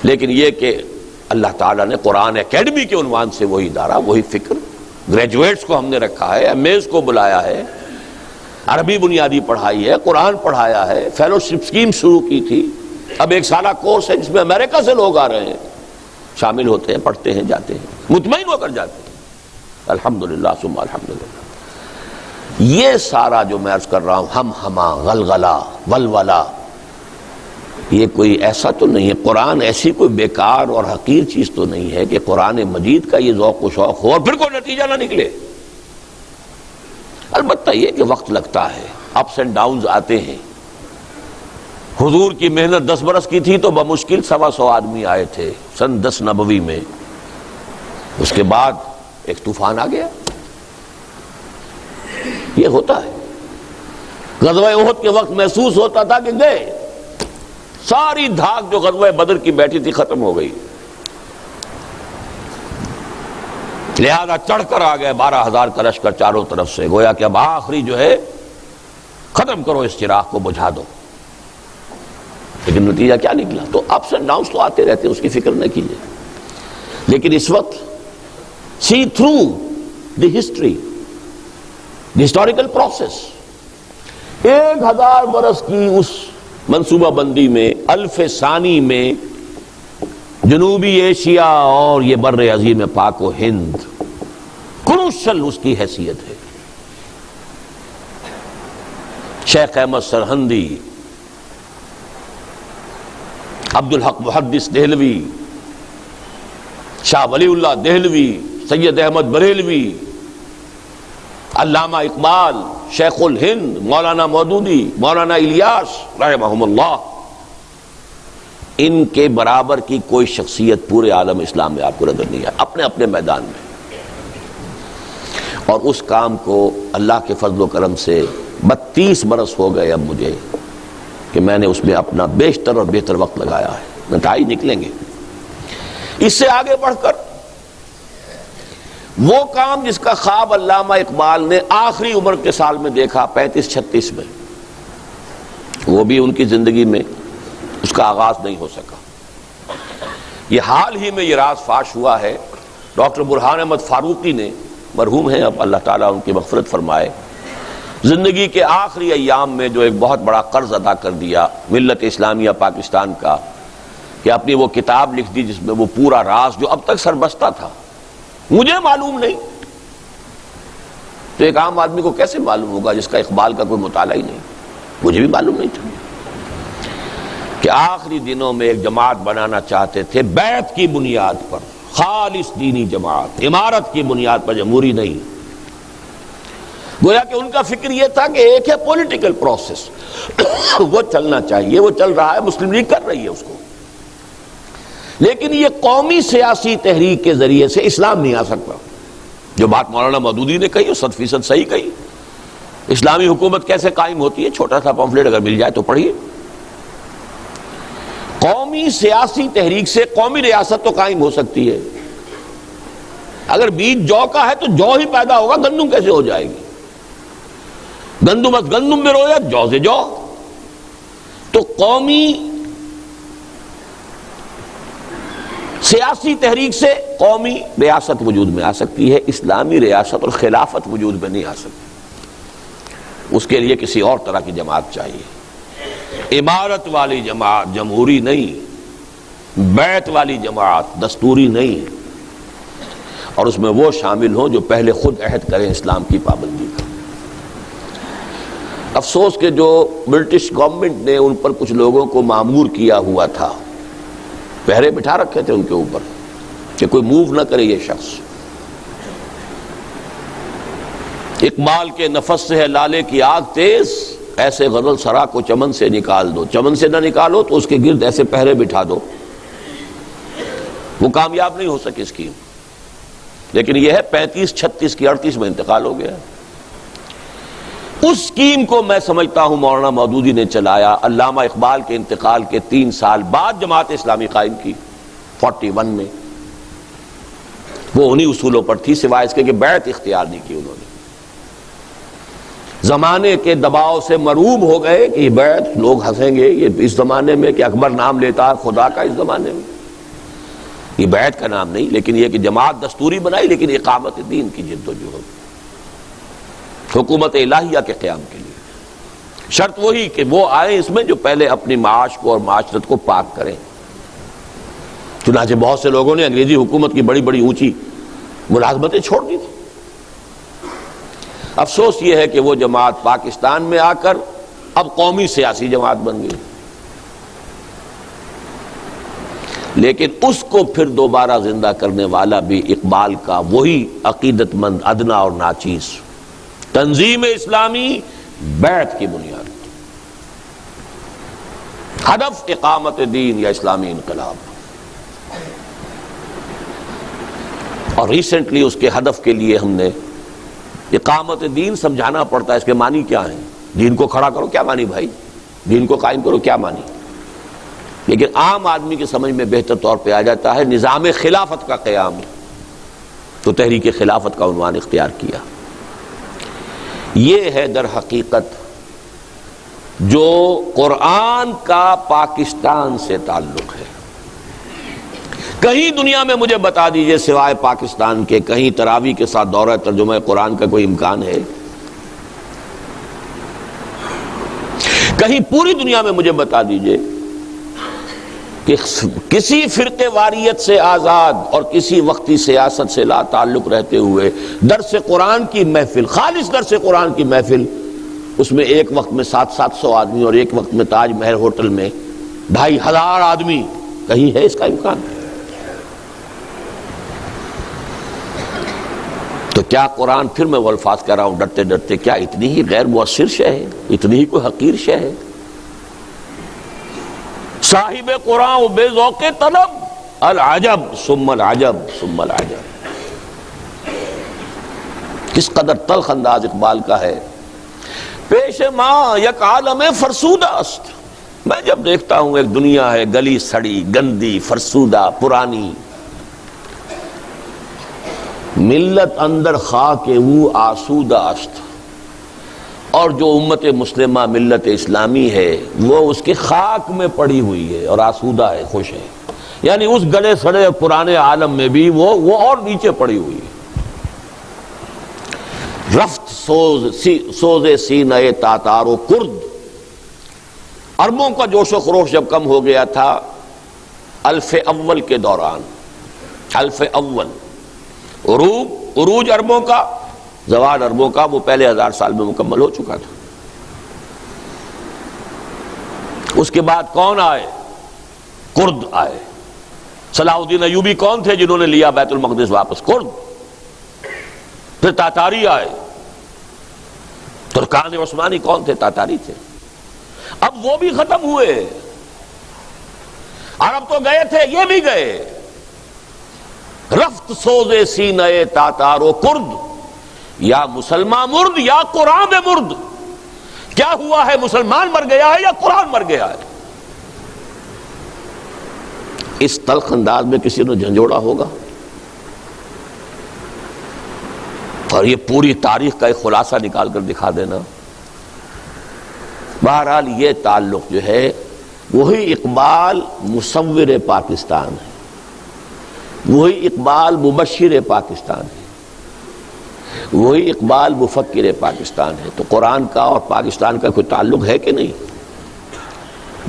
لیکن یہ کہ اللہ تعالیٰ نے قرآن اکیڈمی کے عنوان سے وہی ادارہ، وہی فکر، گریجویٹس کو ہم نے رکھا ہے، ایم ایز کو بلایا ہے، عربی بنیادی پڑھائی ہے، قرآن پڑھایا ہے، فیلوشپ اسکیم شروع کی تھی، اب ایک سالہ کورس ہے جس میں امریکہ سے لوگ آ رہے ہیں، شامل ہوتے ہیں، پڑھتے ہیں، جاتے ہیں، مطمئن ہو کر جاتے ہیں، الحمدللہ ثم الحمدللہ۔ یہ سارا جو میں عرض کر رہا ہوں، ہم ہما، غلغلہ، ولولہ، یہ کوئی ایسا تو نہیں ہے، قرآن ایسی کوئی بیکار اور حقیر چیز تو نہیں ہے کہ قرآن مجید کا یہ ذوق و شوق ہو اور پھر کوئی نتیجہ نہ نکلے۔ البتہ یہ کہ وقت لگتا ہے، اپس اینڈ ڈاؤنز آتے ہیں۔ حضور کی محنت 10 برس کی تھی تو بمشکل 125 آدمی آئے تھے سن 10 نبوی میں، اس کے بعد ایک طوفان آ گیا۔ یہ ہوتا ہے، غزوہ احد کے وقت محسوس ہوتا تھا کہ گئے، ساری دھاک جو غزوہ بدر کی بیٹھی تھی ختم ہو گئی، لہذا چڑھ کر آ گئے 12,000 کا لشکر چاروں طرف سے، گویا کہ اب آخری جو ہے ختم کرو اس چراغ کو، بجھا دو، لیکن نتیجہ کیا نکلا؟ تو اپس اینڈ ڈاؤنس تو آتے رہتے ہیں، اس کی فکر نہ کیجیے، لیکن اس وقت see through the history, the historical process, 1000 برس کی اس منصوبہ بندی میں، الف ثانی میں جنوبی ایشیا اور یہ بر عظیم پاک و ہند کروشل اس کی حیثیت ہے۔ شیخ احمد سرہندی، عبدالحق محدث دہلوی، شاہ ولی اللہ دہلوی، سید احمد بریلوی، علامہ اقبال، شیخ الہند، مولانا مودودی، مولانا الیاس رحمہم اللہ، ان کے برابر کی کوئی شخصیت پورے عالم اسلام میں آپ کو نظر نہیں آئی، اپنے اپنے میدان میں۔ اور اس کام کو اللہ کے فضل و کرم سے 32 برس ہو گئے اب مجھے کہ میں نے اس میں اپنا بیشتر اور بہتر وقت لگایا ہے، نتائج نکلیں گے۔ اس سے آگے بڑھ کر وہ کام جس کا خواب علامہ اقبال نے آخری عمر کے سال میں دیکھا 35-36 میں، وہ بھی ان کی زندگی میں اس کا آغاز نہیں ہو سکا۔ یہ حال ہی میں یہ راز فاش ہوا ہے، ڈاکٹر برہان احمد فاروقی نے، مرحوم ہیں اب، اللہ تعالیٰ ان کی مغفرت فرمائے، زندگی کے آخری ایام میں جو ایک بہت بڑا قرض ادا کر دیا ملت اسلامیہ پاکستان کا، کہ اپنی وہ کتاب لکھ دی جس میں وہ پورا راز جو اب تک سربستہ تھا مجھے معلوم نہیں، تو ایک عام آدمی کو کیسے معلوم ہوگا جس کا اقبال کا کوئی مطالعہ ہی نہیں؟ مجھے بھی معلوم نہیں تھا کہ آخری دنوں میں ایک جماعت بنانا چاہتے تھے بیعت کی بنیاد پر، خالص دینی جماعت، امارت کی بنیاد پر، جمہوری نہیں۔ گویا کہ ان کا فکر یہ تھا کہ ایک ہے پولیٹیکل پروسیس، وہ چلنا چاہیے، وہ چل رہا ہے، مسلم لیگ کر رہی ہے اس کو، لیکن یہ قومی سیاسی تحریک کے ذریعے سے اسلام نہیں آ سکتا۔ جو بات مولانا مودودی نے کہی وہ 100% صحیح کہی۔ اسلامی حکومت کیسے قائم ہوتی ہے؟ چھوٹا سا پمفلیٹ اگر مل جائے تو پڑھیے۔ قومی سیاسی تحریک سے قومی ریاست تو قائم ہو سکتی ہے، اگر بیج جو کا ہے تو جو ہی پیدا ہوگا، گندم کیسے ہو جائے گی؟ گندم از گندم میں رویت، جو سے جو۔ قومی سیاسی تحریک سے قومی ریاست وجود میں آ سکتی ہے، اسلامی ریاست اور خلافت وجود میں نہیں آ سکتی۔ اس کے لیے کسی اور طرح کی جماعت چاہیے، عمارت والی جماعت، جمہوری نہیں، بیعت والی جماعت، دستوری نہیں، اور اس میں وہ شامل ہوں جو پہلے خود عہد کریں اسلام کی پابندی کا۔ افسوس کہ جو برٹش گورنمنٹ نے ان پر کچھ لوگوں کو مامور کیا ہوا تھا، پہرے بٹھا رکھے تھے ان کے اوپر کہ کوئی موو نہ کرے یہ شخص۔ اقبال کے نفس سے ہے لالے کی آگ تیز، ایسے غزل سرا کو چمن سے نکال دو، چمن سے نہ نکالو تو اس کے گرد ایسے پہرے بٹھا دو، وہ کامیاب نہیں ہو سکی اسکیم۔ لیکن یہ ہے 35 36 کی 38 میں انتقال ہو گیا۔ اس اسکیم کو میں سمجھتا ہوں مولانا مودودی نے چلایا۔ علامہ اقبال کے انتقال کے 3 سال بعد جماعت اسلامی قائم کی 41 میں، وہ انہی اصولوں پر تھی، سوائے اس کے کہ بیعت اختیار نہیں کی انہوں نے۔ زمانے کے دباؤ سے مروب ہو گئے کہ یہ بیعت، لوگ ہنسیں گے یہ اس زمانے میں کہ اکبر نام لیتا ہے خدا کا، اس زمانے میں یہ بیعت کا نام نہیں، لیکن یہ کہ جماعت دستوری بنائی، لیکن اقامت دین کی جد و جہد، حکومت الہیہ کے قیام کے لیے شرط وہی کہ وہ آئیں اس میں جو پہلے اپنی معاش کو اور معاشرت کو پاک کریں۔ چنانچہ بہت سے لوگوں نے انگریزی حکومت کی بڑی بڑی اونچی ملازمتیں چھوڑ دی تھی۔ افسوس یہ ہے کہ وہ جماعت پاکستان میں آ کر اب قومی سیاسی جماعت بن گئی، لیکن اس کو پھر دوبارہ زندہ کرنے والا بھی اقبال کا وہی عقیدت مند ادنا اور ناچیز تنظیم اسلامی بیعت کی بنیاد، ہدف اقامت دین یا اسلامی انقلاب۔ اور ریسنٹلی اس کے ہدف کے لیے ہم نے اقامت دین سمجھانا پڑتا ہے، اس کے معنی کیا ہیں، دین کو کھڑا کرو کیا معنی بھائی، دین کو قائم کرو کیا معنی، لیکن عام آدمی کی سمجھ میں بہتر طور پہ آ جاتا ہے نظام خلافت کا قیام، تو تحریک خلافت کا عنوان اختیار کیا۔ یہ ہے در حقیقت جو قرآن کا پاکستان سے تعلق ہے۔ کہیں دنیا میں مجھے بتا دیجئے سوائے پاکستان کے کہیں تراویح کے ساتھ دورہ ترجمہ قرآن کا کوئی امکان ہے؟ کہیں پوری دنیا میں مجھے بتا دیجئے کہ کسی فرقے واریت سے آزاد اور کسی وقتی سیاست سے لا تعلق رہتے ہوئے درس قرآن کی محفل، خالص درس قرآن کی محفل، اس میں ایک وقت میں 700 آدمی اور ایک وقت میں تاج محل ہوٹل میں 2500 آدمی، کہیں ہے اس کا امکان؟ تو کیا قرآن، پھر میں وہ الفاظ کہہ رہا ہوں ڈرتے ڈرتے، کیا اتنی ہی غیر مؤثر شے ہے، اتنی ہی کوئی حقیر شے ہے؟ صاحب قرآن و بے ذوق طلب، العجب ثم العجب ثم العجب۔ کس قدر تلخ انداز اقبال کا ہے، پیش ماں یک عالم فرسودہ است۔ میں جب دیکھتا ہوں ایک دنیا ہے گلی سڑی، گندی، فرسودہ، پرانی، ملت اندر خاک او آسودہ است، اور جو امت مسلمہ ملت اسلامی ہے وہ اس کے خاک میں پڑی ہوئی ہے اور آسودہ ہے، خوش ہے، یعنی اس گلے سڑے پرانے عالم میں بھی وہ اور نیچے پڑی ہوئی ہے۔ رفت سوز سینہ تاتار و کرد، عربوں کا جوش و خروش جب کم ہو گیا تھا الف اول کے دوران، الف اول عروج عربوں کا، زوال عربوں کا، وہ پہلے 1000 سال میں مکمل ہو چکا تھا۔ اس کے بعد کون آئے؟ کرد آئے۔ صلاح الدین ایوبی کون تھے جنہوں نے لیا بیت المقدس واپس؟ کرد۔ پھر تاتاری آئے۔ ترکان عثمانی کون تھے؟ تاتاری تھے۔ اب وہ بھی ختم ہوئے، عرب تو گئے تھے، یہ بھی گئے۔ رفت سوز سینہ تاتار و کرد، یا مسلمان مرد یا قرآن مرد۔ کیا ہوا ہے؟ مسلمان مر گیا ہے یا قرآن مر گیا ہے؟ اس تلخ انداز میں کسی نے جھنجھوڑا ہوگا؟ اور یہ پوری تاریخ کا ایک خلاصہ نکال کر دکھا دینا۔ بہرحال یہ تعلق جو ہے وہی اقبال مصور پاکستان ہے، وہی اقبال مبشر پاکستان ہے، وہی اقبال مفکر پاکستان ہے۔ تو قرآن کا اور پاکستان کا کوئی تعلق ہے کہ نہیں؟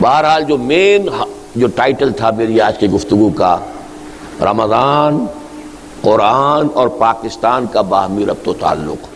بہرحال جو ٹائٹل تھا میری آج کی گفتگو کا، رمضان، قرآن اور پاکستان کا باہمی ربط و تعلق،